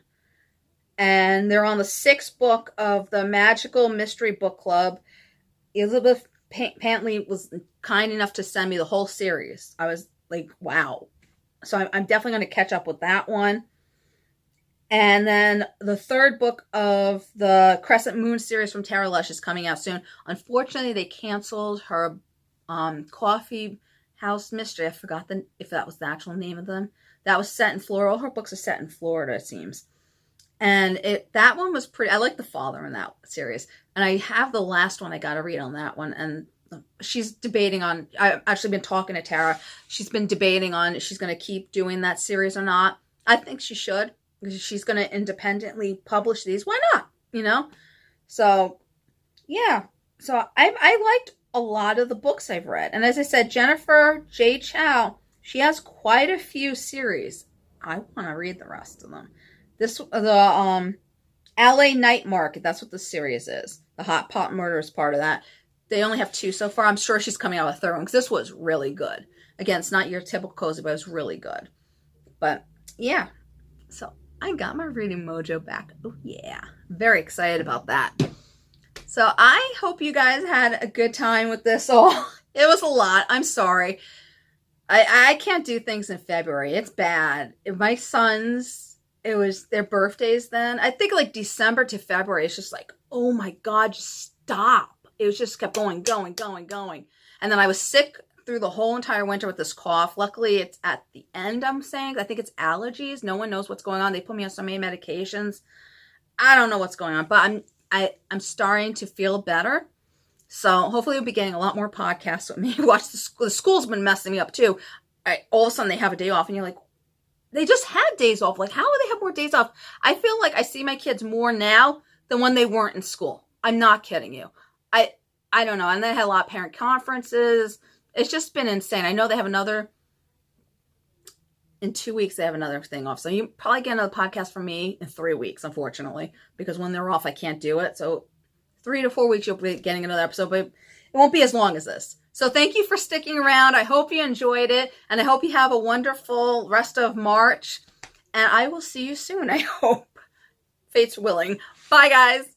And they're on the 6th book of the Magical Mystery Book Club. Elizabeth Pantley was kind enough to send me the whole series. I was like, wow. So I'm definitely going to catch up with that one. And then the 3rd book of the Crescent Moon series from Tara Lush is coming out soon. Unfortunately, they canceled her Coffee House Mystery. I forgot if that was the actual name of them. That was set in Florida. All her books are set in Florida, it seems. And that one was pretty. I like the father in that series. And I have the last one I got to read on that one. And she's debating on, I've actually been talking to Tara. She's been debating on if she's going to keep doing that series or not. I think she should, because she's going to independently publish these. Why not? So, yeah. So I liked a lot of the books I've read. And as I said, Jennifer J. Chow, she has quite a few series. I want to read the rest of them. The LA Night Market, that's what the series is. The Hot Pot Murder is part of that. They only have 2 so far. I'm sure she's coming out with a 3rd one, because this was really good. Again, it's not your typical cozy, but it was really good. But, yeah. So, I got my reading mojo back. Oh, yeah. Very excited about that. So, I hope you guys had a good time with this all. It was a lot. I'm sorry. I can't do things in February. It's bad. My sons, it was their birthdays then. I think like December to February, it's just like, oh my God, just stop. It was just kept going. And then I was sick through the whole entire winter with this cough. Luckily, it's at the end, I'm saying. I think it's allergies. No one knows what's going on. They put me on so many medications. I don't know what's going on, but I'm starting to feel better. So hopefully we'll be getting a lot more podcasts with me. Watch the school's been messing me up too. All of a sudden they have a day off and you're like, they just had days off. Like, how do they have more days off? I feel like I see my kids more now than when they weren't in school. I'm not kidding you. I don't know. And they had a lot of parent conferences. It's just been insane. I know they have another, in 2 weeks, they have another thing off. So you probably get another podcast from me in 3 weeks, unfortunately, because when they're off, I can't do it. So 3 to 4 weeks, you'll be getting another episode, but it won't be as long as this. So thank you for sticking around. I hope you enjoyed it, and I hope you have a wonderful rest of March, and I will see you soon, I hope. Fate's willing. Bye, guys.